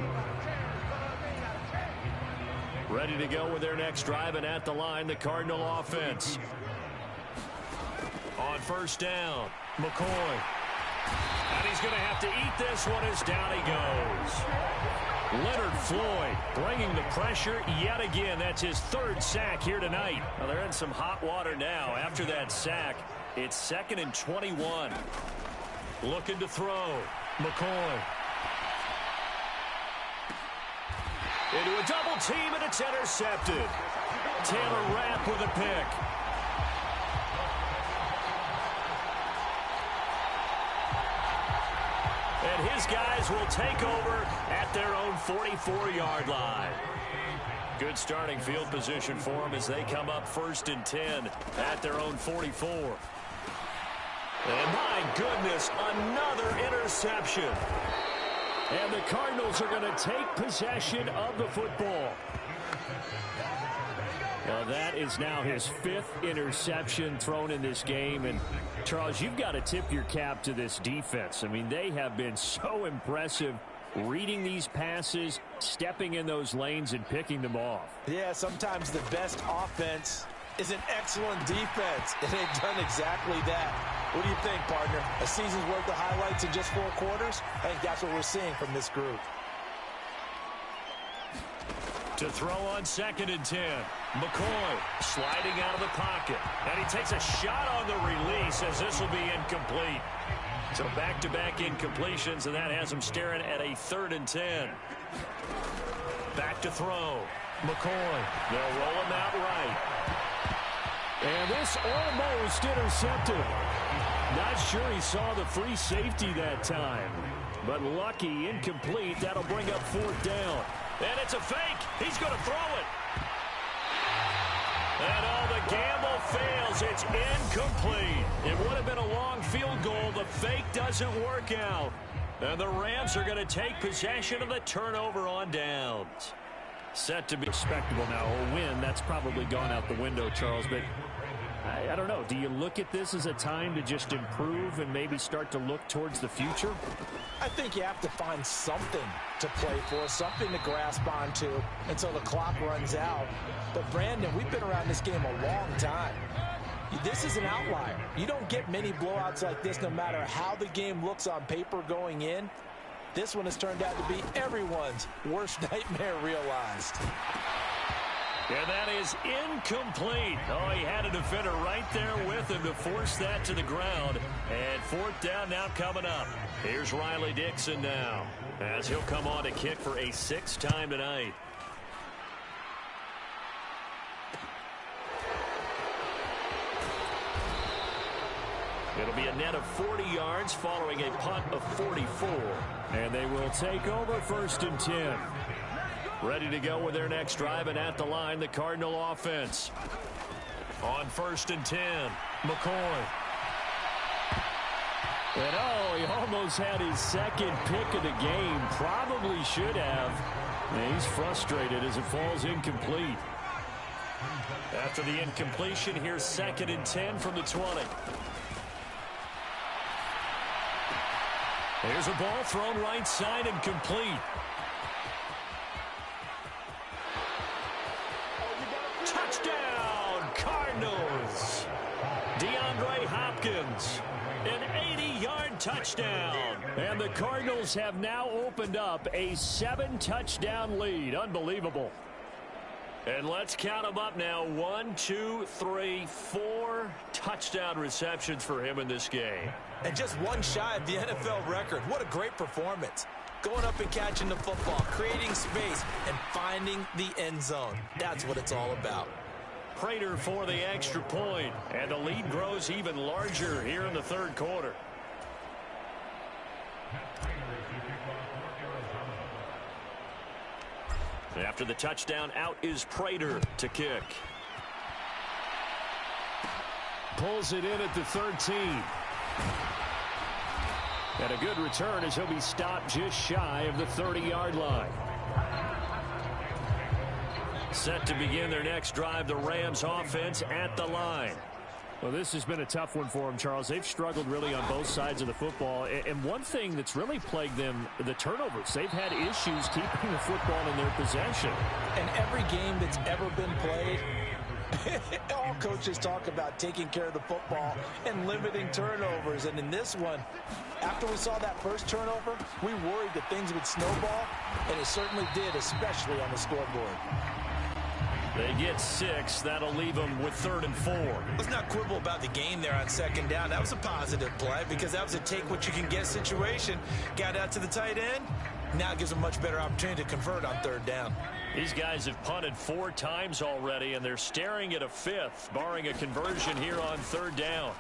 Ready to go with their next drive, and at the line, the Cardinal offense. On first down, McCoy. And he's going to have to eat this one as down he goes. Leonard Floyd bringing the pressure yet again. That's his 3rd sack here tonight. Well, they're in some hot water now. After that sack, it's 2nd and 21. Looking to throw. McCoy. Into a double team, and it's intercepted. Taylor Rapp with a pick. And his guys will take over at their own 44-yard line. Good starting field position for them as they come up 1st and 10 at their own 44. And my goodness, another interception. And the Cardinals are going to take possession of the football. Well, that is now his 5th interception thrown in this game. And, Charles, you've got to tip your cap to this defense. I mean, they have been so impressive reading these passes, stepping in those lanes, and picking them off. Yeah, sometimes the best offense is an excellent defense, and they've done exactly that. What do you think, partner? A season's worth of highlights in just 4 quarters? I think that's what we're seeing from this group. To throw on 2nd and 10. McCoy sliding out of the pocket. And he takes a shot on the release as this will be incomplete. So back-to-back incompletions, and that has him staring at a 3rd and 10. Back to throw. McCoy. They'll roll him out right. And this almost intercepted. Not sure he saw the free safety that time. But lucky, incomplete. That'll bring up 4th down. And it's a fake. He's going to throw it. And the gamble fails. It's incomplete. It would have been a long field goal. The fake doesn't work out. And the Rams are going to take possession of the turnover on downs. Set to be respectable now. A win, that's probably gone out the window, Charles. But I don't know. Do you look at this as a time to just improve and maybe start to look towards the future? I think you have to find something to play for, something to grasp onto until the clock runs out. But, Brandon, we've been around this game a long time. This is an outlier. You don't get many blowouts like this no matter how the game looks on paper going in. This one has turned out to be everyone's worst nightmare realized. And that is incomplete. Oh, he had a defender right there with him to force that to the ground. And fourth down now coming up. Here's Riley Dixon now, as he'll come on to kick for a sixth time tonight. It'll be a net of 40 yards following a punt of 44. And they will take over first and 10. Ready to go with their next drive, and at the line, the Cardinal offense. On first and 10, McCoy. And oh, he almost had his second pick of the game. Probably should have. And he's frustrated as it falls incomplete. After the incompletion, here's second and 10 from the 20. Here's a ball thrown right side and complete. Touchdown, Cardinals. DeAndre Hopkins, an 80-yard touchdown. And the Cardinals have now opened up a 7-touchdown lead. Unbelievable. And let's count them up now. 1, 2, 3, 4 touchdown receptions for him in this game. And just one shy of the NFL record. What a great performance. Going up and catching the football, creating space, and finding the end zone. That's what it's all about. Prater for the extra point, and the lead grows even larger here in the third quarter. After the touchdown, out is Prater to kick. Pulls it in at the 13. And a good return as he'll be stopped just shy of the 30-yard line. Set to begin their next drive, the Rams offense at the line. Well, this has been a tough one for them, Charles. They've struggled really on both sides of the football. And one thing that's really plagued them, the turnovers. They've had issues keeping the football in their possession. And every game that's ever been played, all coaches talk about taking care of the football and limiting turnovers. And in this one, after we saw that first turnover, we worried that things would snowball, and it certainly did, especially on the scoreboard. They get 6. That'll leave them with 3rd and 4. Let's not quibble about the game there on second down. That was a positive play because that was a take-what-you-can-get situation. Got out to the tight end. Now it gives them a much better opportunity to convert on 3rd down. These guys have punted 4 times already, and they're staring at a 5th, barring a conversion here on 3rd down.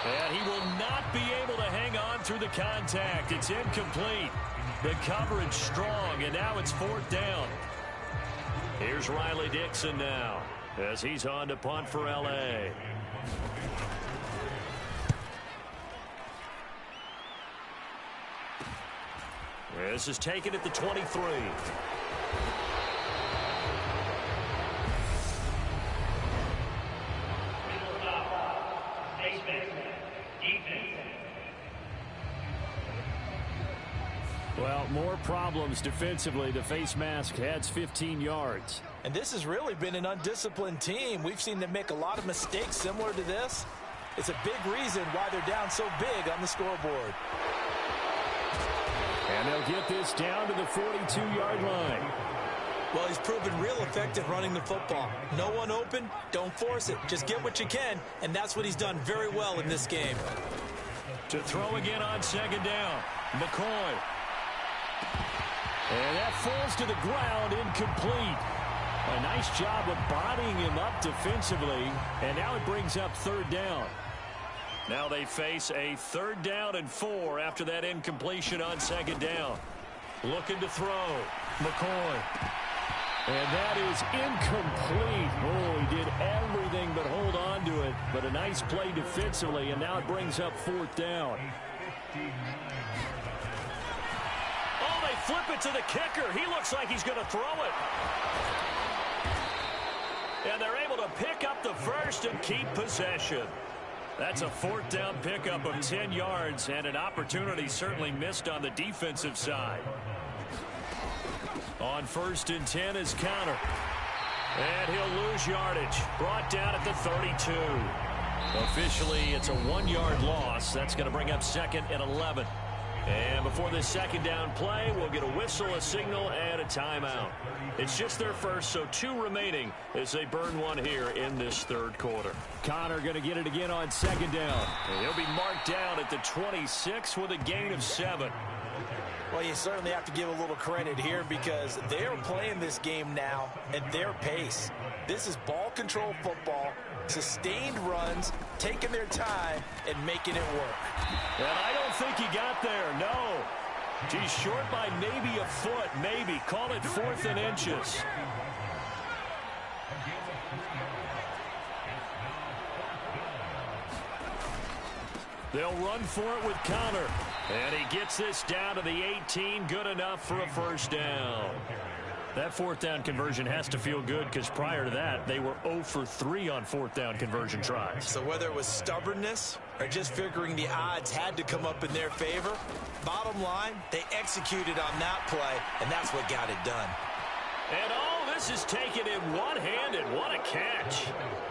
And he will not be able to hang on through the contact. It's incomplete. The coverage strong, and now it's 4th down. Here's Riley Dixon now as he's on to punt for L.A. This is taken at the 23. Well, more problems defensively. The face mask adds 15 yards. And this has really been an undisciplined team. We've seen them make a lot of mistakes similar to this. It's a big reason why they're down so big on the scoreboard. And they'll get this down to the 42-yard line. Well, he's proven real effective running the football. No one open, don't force it. Just get what you can, and that's what he's done very well in this game. To throw again on second down, McCoy. And that falls to the ground, incomplete. A nice job of bodying him up defensively, and now it brings up 3rd down. Now they face a 3rd down and 4 after that incompletion on second down. Looking to throw, McCoy. And that is incomplete. Oh, he did everything but hold on to it. But a nice play defensively, and now it brings up 4th down. Oh, they flip it to the kicker. He looks like he's going to throw it. And they're able to pick up the first and keep possession. That's a 4th down pickup of 10 yards, and an opportunity certainly missed on the defensive side. On 1st and 10 is counter. And he'll lose yardage. Brought down at the 32. Officially, it's a 1-yard loss. That's going to bring up 2nd and 11. And before this second down play, we'll get a whistle, a signal, and a timeout. It's just their first, so 2 remaining as they burn one here in this third quarter. Connor going to get it again on 2nd down. And he'll be marked down at the 26 with a gain of 7. Well, you certainly have to give a little credit here because they're playing this game now at their pace. This is ball control football, sustained runs, taking their time, and making it work. And I don't think he got there, no. He's short by maybe a foot, maybe. Call it 4th and inches. They'll run for it with Connor. And he gets this down to the 18, good enough for a first down. That 4th down conversion has to feel good because prior to that, they were 0 for 3 on 4th down conversion tries. So whether it was stubbornness or just figuring the odds had to come up in their favor, bottom line, they executed on that play, and that's what got it done. And this is taken in one-handed. What a catch.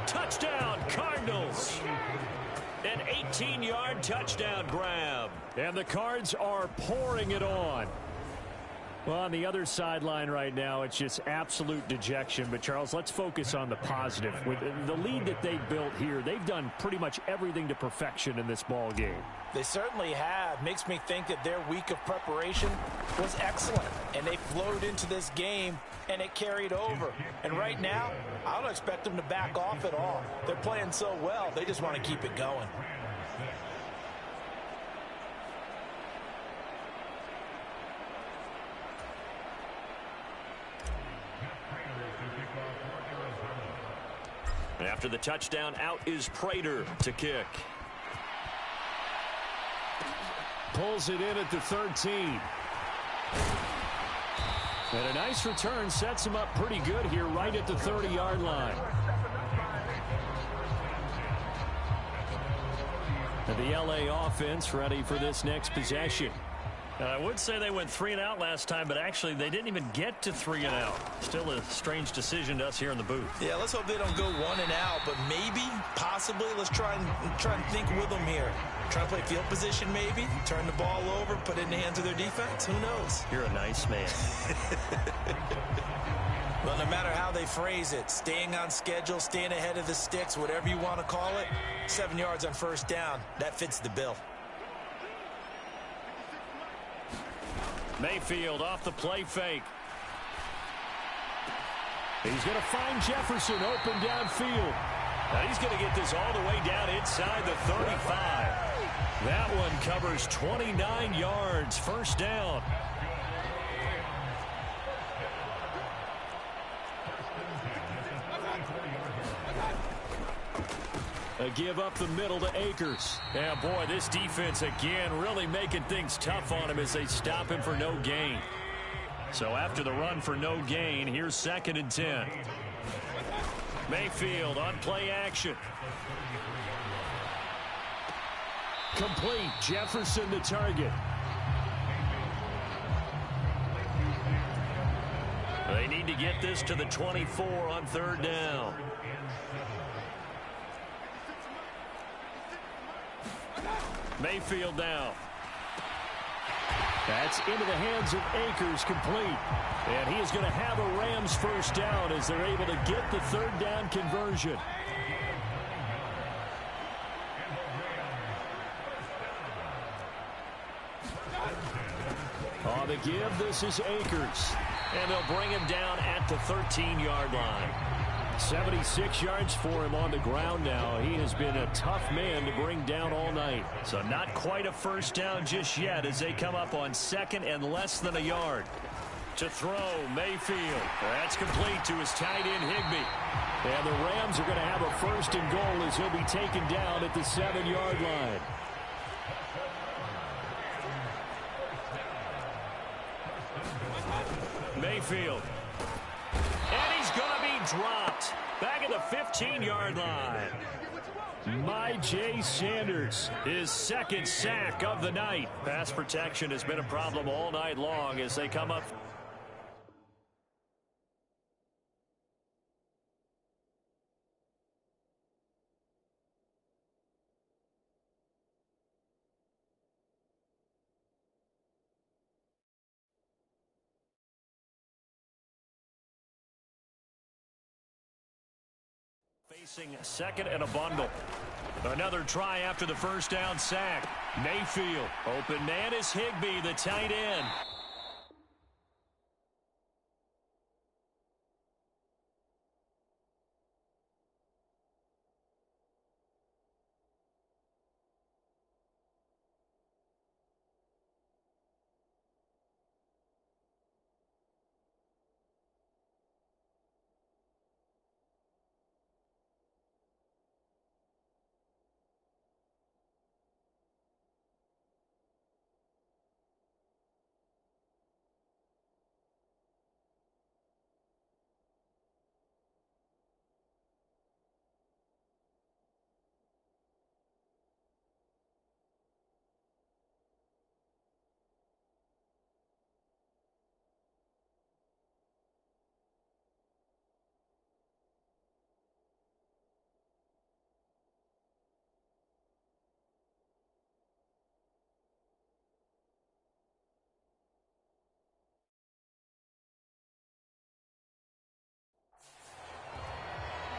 Touchdown, Cardinals. An 18-yard touchdown grab. And the Cards are pouring it on. Well, on the other sideline right now, it's just absolute dejection. But, Charles, let's focus on the positive. With the lead that they built here, they've done pretty much everything to perfection in this ball game. They certainly have. Makes me think that their week of preparation was excellent. And they flowed into this game, and it carried over. And right now, I don't expect them to back off at all. They're playing so well, they just want to keep it going. After the touchdown, out is Prater to kick. Pulls it in at the 13. And a nice return sets him up pretty good here right at the 30-yard line. And the LA offense ready for this next possession. I would say they went 3 and out last time, but actually they didn't even get to 3 and out. Still a strange decision to us here in the booth. Yeah, let's hope they don't go 1 and out, but maybe, possibly, let's try and think with them here. Try to play field position maybe, turn the ball over, put it in the hands of their defense. Who knows? You're a nice man. Well, no matter how they phrase it, staying on schedule, staying ahead of the sticks, whatever you want to call it, 7 yards on first down, that fits the bill. Mayfield off the play fake. He's going to find Jefferson open downfield. Now he's going to get this all the way down inside the 35. That one covers 29 yards. First down. A give up the middle to Akers. Yeah, boy, this defense again really making things tough on him as they stop him for no gain. So after the run for no gain, here's 2nd and 10. Mayfield on play action. Complete. Jefferson the target. They need to get this to the 24 on 3rd down. Mayfield now. That's into the hands of Akers, complete. And he is going to have a Rams first down as they're able to get the 3rd down conversion. On the give, this is Akers. And they'll bring him down at the 13-yard line. 76 yards for him on the ground now. He has been a tough man to bring down all night. So not quite a first down just yet as they come up on 2nd and less than a yard. To throw, Mayfield. That's complete to his tight end, Higbee. And the Rams are going to have a 1st and goal as he'll be taken down at the 7-yard line. Mayfield. And he's going to be dropped back at the 15-yard line. J. Sanders, his 2nd sack of the night. Pass protection has been a problem all night long as they come up Facing second and a bundle. Another try after the first down sack. Mayfield. Open man is Higbee, the tight end.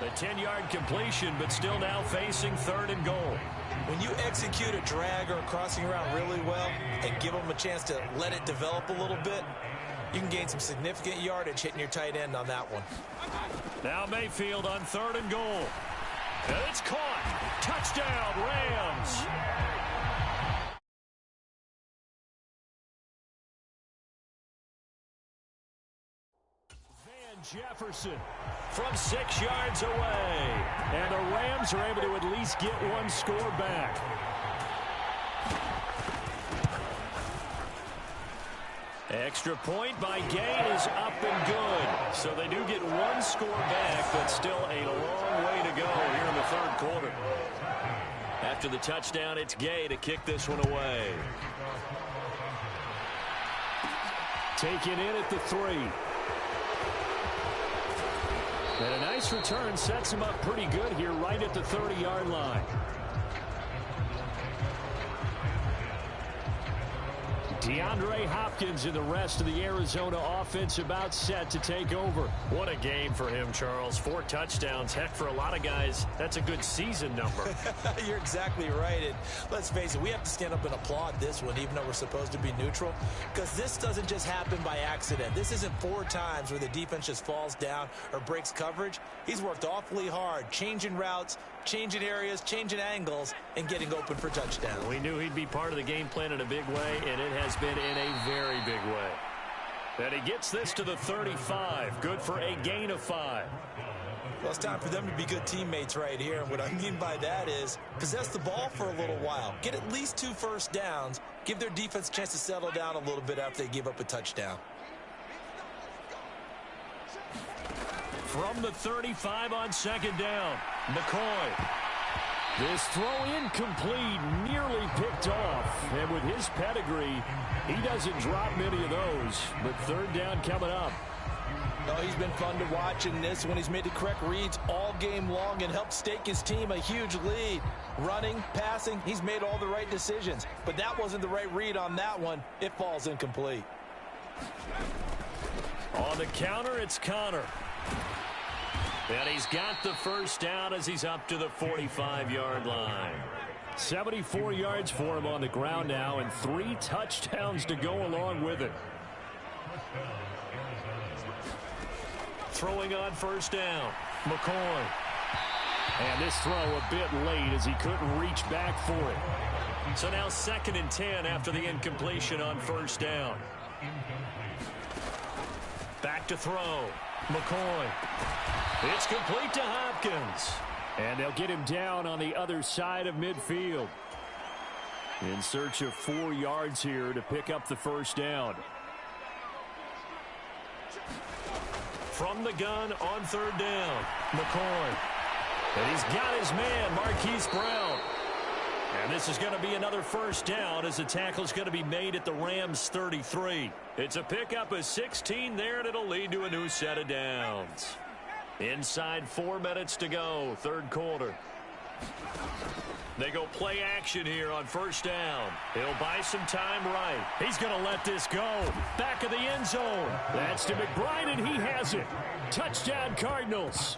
A 10-yard completion, but still now facing third and goal. When you execute a drag or a crossing route really well and give them a chance to let it develop a little bit, you can gain some significant yardage hitting your tight end on that one. Now Mayfield on third and goal. And it's caught. Touchdown, Rams. Jefferson from 6 yards away. And the Rams are able to at least get one score back. Extra point by Gay is up and good. So they do get one score back, but still a long way to go here in the third quarter. After the touchdown, it's Gay to kick this one away. Taken in at the 3. And a nice return sets him up pretty good here right at the 30-yard line. DeAndre Hopkins and the rest of the Arizona offense about set to take over. What a game for him, Charles. 4 touchdowns. Heck, for a lot of guys, that's a good season number. You're exactly right. And let's face it, we have to stand up and applaud this one, even though we're supposed to be neutral, because this doesn't just happen by accident. This isn't 4 times where the defense just falls down or breaks coverage. He's worked awfully hard, changing routes, changing areas, changing angles, and getting open for touchdown. We knew he'd be part of the game plan in a big way, and it has been in a very big way. And he gets this to the 35. Good for a gain of 5. Well, it's time for them to be good teammates right here. And what I mean by that is possess the ball for a little while. Get at least 2 first downs. Give their defense a chance to settle down a little bit after they give up a touchdown. From the 35 on second down, McCoy. This throw incomplete, nearly picked off. And with his pedigree, he doesn't drop many of those. But third down coming up. Oh, he's been fun to watch in this one. He's made the correct reads all game long and helped stake his team a huge lead. Running, passing, he's made all the right decisions. But that wasn't the right read on that one. It falls incomplete. On the counter, it's Connor. And he's got the first down as he's up to the 45-yard line. 74 yards for him on the ground now, and 3 touchdowns to go along with it. Throwing on first down, McCoy. And this throw a bit late as he couldn't reach back for it. So now 2nd and 10 after the incompletion on first down. Back to throw, McCoy. It's complete to Hopkins. And they'll get him down on the other side of midfield. In search of 4 yards here to pick up the first down. From the gun on third down, McCoy. And he's got his man, Marquise Brown. And this is going to be another first down as the tackle is going to be made at the Rams' 33. It's a pickup of 16 there, and it'll lead to a new set of downs. Inside 4 minutes to go, third quarter. They go play action here on first down. He'll buy some time right. He's going to let this go. Back of the end zone. That's to McBride, and he has it. Touchdown, Cardinals.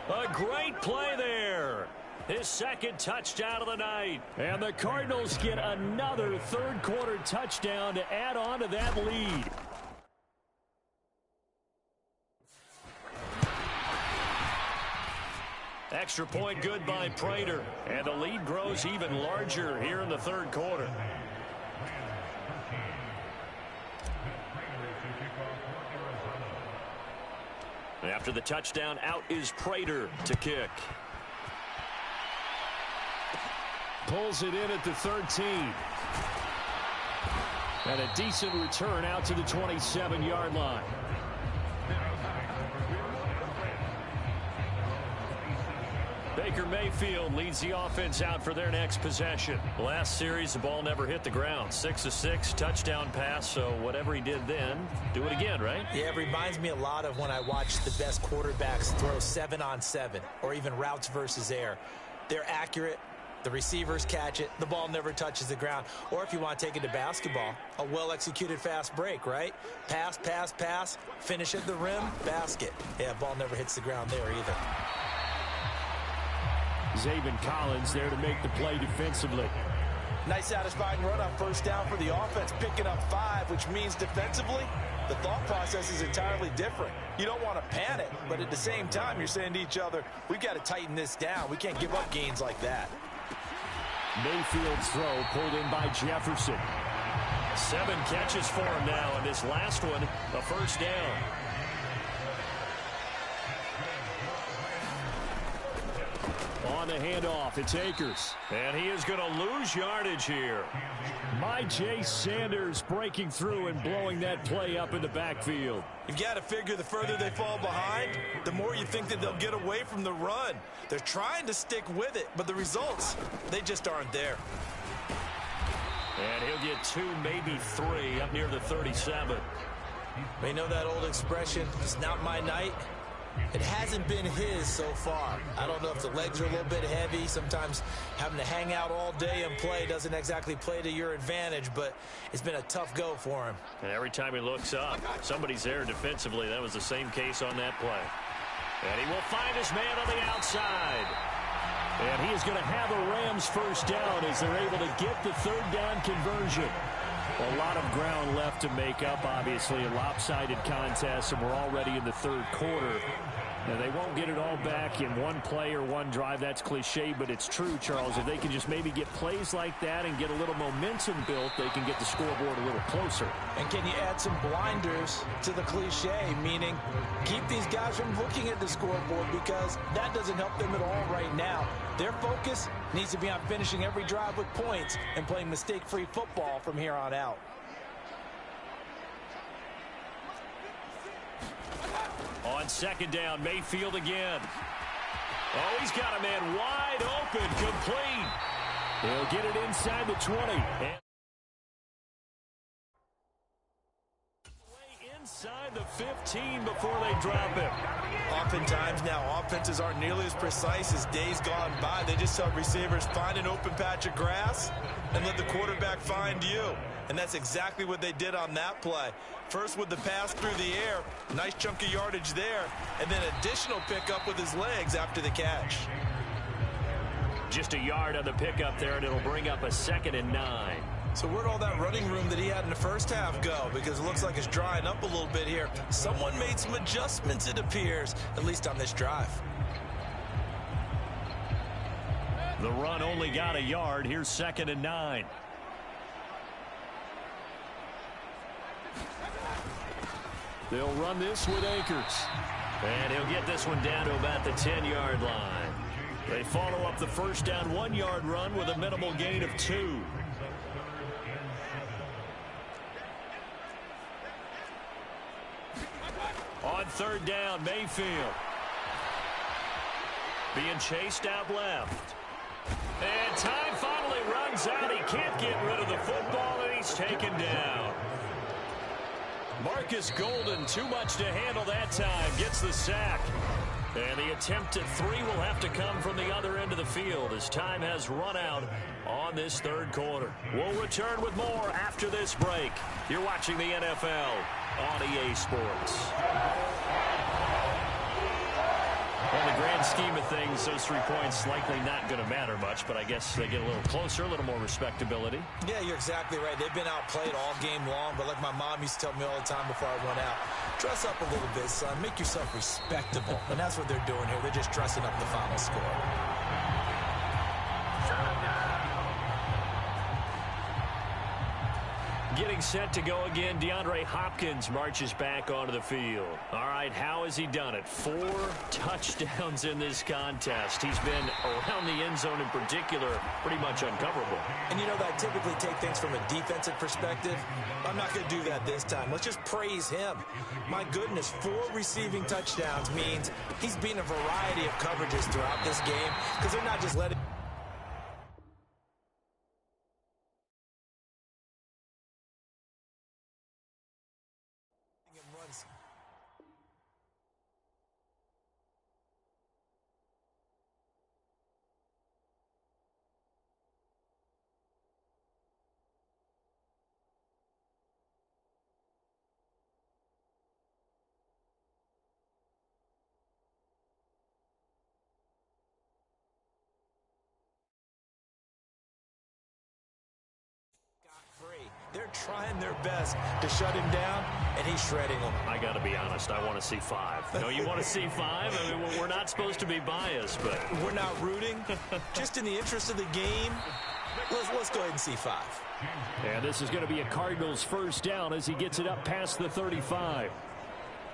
A great play there. His second touchdown of the night. And the Cardinals get another third-quarter touchdown to add on to that lead. Extra point good by Prater. And the lead grows even larger here in the third quarter. After the touchdown, out is Prater to kick. Pulls it in at the 13. And a decent return out to the 27-yard line. Baker Mayfield leads the offense out for their next possession. Last series, the ball never hit the ground. 6 of 6, touchdown pass, so whatever he did then, do it again, right? Yeah, it reminds me a lot of when I watch the best quarterbacks throw 7-on-7 or even routes versus air. They're accurate. The receivers catch it. The ball never touches the ground. Or if you want to take it to basketball, a well-executed fast break, right? Pass, pass, pass, finish at the rim, basket. Yeah, ball never hits the ground there either. Zaven Collins there to make the play defensively. Nice satisfying run on first down for the offense, picking up 5, which means defensively, the thought process is entirely different. You don't want to panic, but at the same time, you're saying to each other, we've got to tighten this down. We can't give up gains like that. Mayfield's throw pulled in by Jefferson. 7 catches for him now, and this last one, a first down. On the handoff, it's Akers. And he is going to lose yardage here. Jay Sanders breaking through and blowing that play up in the backfield. You've got to figure the further they fall behind, the more you think that they'll get away from the run. They're trying to stick with it, but the results, they just aren't there. And he'll get 2, maybe 3 up near the 37. You know that old expression, it's not my night? It hasn't been his so far. I don't know if the legs are a little bit heavy. Sometimes having to hang out all day and play doesn't exactly play to your advantage, but it's been a tough go for him. And every time he looks up, somebody's there defensively. That was the same case on that play. And he will find his man on the outside. And he is going to have a Rams first down as they're able to get the third down conversion. A lot of ground left to make up, obviously. A lopsided contest, and we're already in the third quarter. Now, they won't get it all back in one play or one drive. That's cliche, but it's true, Charles. If they can just maybe get plays like that and get a little momentum built, they can get the scoreboard a little closer. And can you add some blinders to the cliche, meaning keep these guys from looking at the scoreboard, because that doesn't help them at all right now. Their focus needs to be on finishing every drive with points and playing mistake-free football from here on out. On second down, Mayfield again. Oh, he's got a man wide open, complete. He'll get it inside the 20. And inside the 15 before they drop him. Oftentimes now, offenses aren't nearly as precise as days gone by. They just tell receivers, find an open patch of grass and let the quarterback find you. And that's exactly what they did on that play. First with the pass through the air, nice chunk of yardage there, and then additional pickup with his legs after the catch. Just a yard on the pickup there, and it'll bring up a 2nd and 9. So where'd all that running room that he had in the first half go? Because it looks like it's drying up a little bit here. Someone made some adjustments, it appears, at least on this drive. The run only got a yard. Here's 2nd and 9. They'll run this with Akers. And he'll get this one down to about the 10-yard line. They follow up the first down 1-yard run with a minimal gain of 2. On third down, Mayfield. Being chased out left. And time finally runs out. He can't get rid of the football, and he's taken down. Marcus Golden, too much to handle that time, gets the sack. And the attempt at 3 will have to come from the other end of the field as time has run out on this third quarter. We'll return with more after this break. You're watching the NFL on EA Sports. Well, in the grand scheme of things, those 3 points likely not going to matter much, but I guess they get a little closer, a little more respectability. Yeah, you're exactly right. They've been outplayed all game long, but like my mom used to tell me all the time before I went out, dress up a little bit, son. Make yourself respectable. And that's what they're doing here. They're just dressing up the final score. Getting set to go again, DeAndre Hopkins marches back onto the field. All right, how has he done it? 4 touchdowns in this contest. He's been around the end zone in particular, pretty much uncoverable. And you know that I typically take things from a defensive perspective. I'm not going to do that this time. Let's just praise him. My goodness, 4 receiving touchdowns means he's beaten a variety of coverages throughout this game because they're not just letting him run. They're trying their best to shut him down, and he's shredding them. I got to be honest, I want to see 5. No, you want to see 5? I mean, we're not supposed to be biased, but We're not rooting. Just in the interest of the game, let's go ahead and see 5. And this is going to be a Cardinals first down as he gets it up past the 35.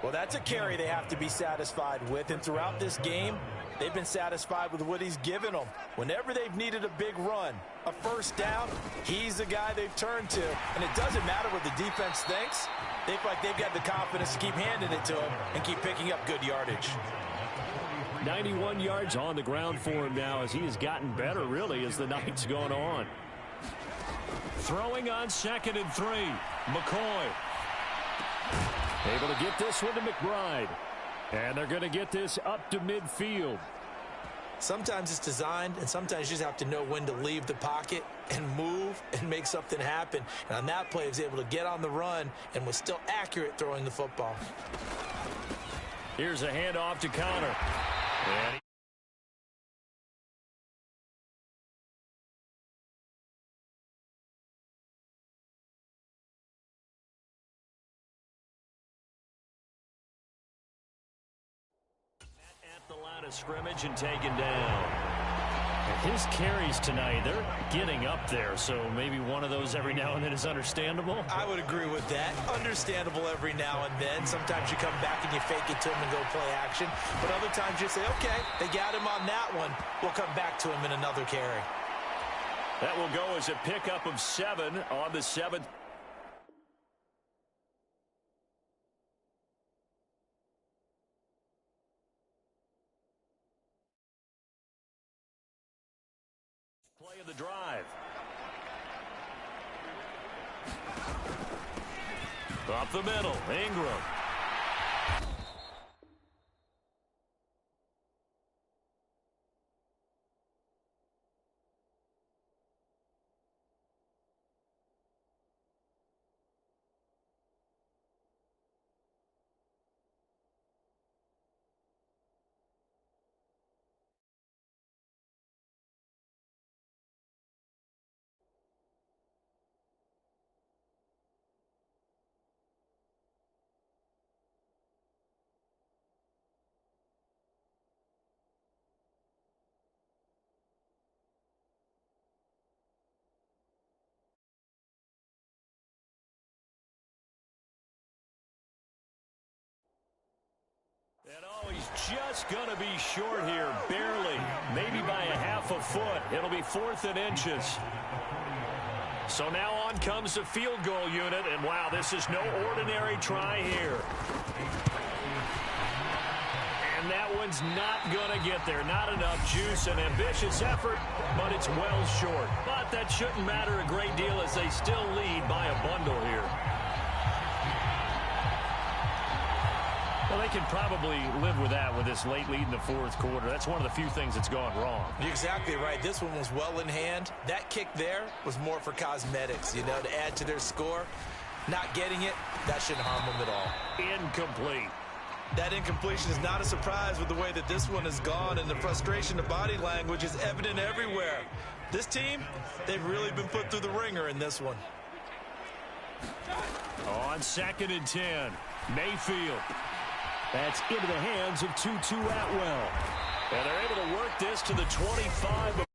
Well, that's a carry they have to be satisfied with, and throughout this game, they've been satisfied with what he's given them. Whenever they've needed a big run, a first down, he's the guy they've turned to. And it doesn't matter what the defense thinks. They feel like they've got the confidence to keep handing it to him and keep picking up good yardage. 91 yards on the ground for him now as he has gotten better, really, as the night's gone on. Throwing on 2nd and 3. McCoy. Able to get this one to McBride. And they're going to get this up to midfield. Sometimes it's designed, and sometimes you just have to know when to leave the pocket and move and make something happen. And on that play, he was able to get on the run and was still accurate throwing the football. Here's a handoff to Connor. And at the line of scrimmage and taken down. His carries tonight, they're getting up there, so maybe one of those every now and then is understandable. I would agree with that. Understandable every now and then. Sometimes you come back and you fake it to him and go play action. But other times you say, okay, they got him on that one. We'll come back to him in another carry. That will go as a pickup of 7 on the 7th. Play of the drive. Up the middle, Ingram. And oh, he's just going to be short here, barely, maybe by a half a foot. It'll be 4th and inches. So now on comes the field goal unit, and wow, this is no ordinary try here. And that one's not going to get there. Not enough juice, an ambitious effort, but it's well short. But that shouldn't matter a great deal as they still lead by a bundle here. Well, they can probably live with that with this late lead in the 4th quarter. That's one of the few things that's gone wrong. You're exactly right. This one was well in hand. That kick there was more for cosmetics, you know, to add to their score. Not getting it, that shouldn't harm them at all. Incomplete. That incompletion is not a surprise with the way that this one has gone, and the frustration, the body language is evident everywhere. This team, they've really been put through the ringer in this one. On 2nd and 10, Mayfield. That's into the hands of Tutu Atwell. And they're able to work this to the 25.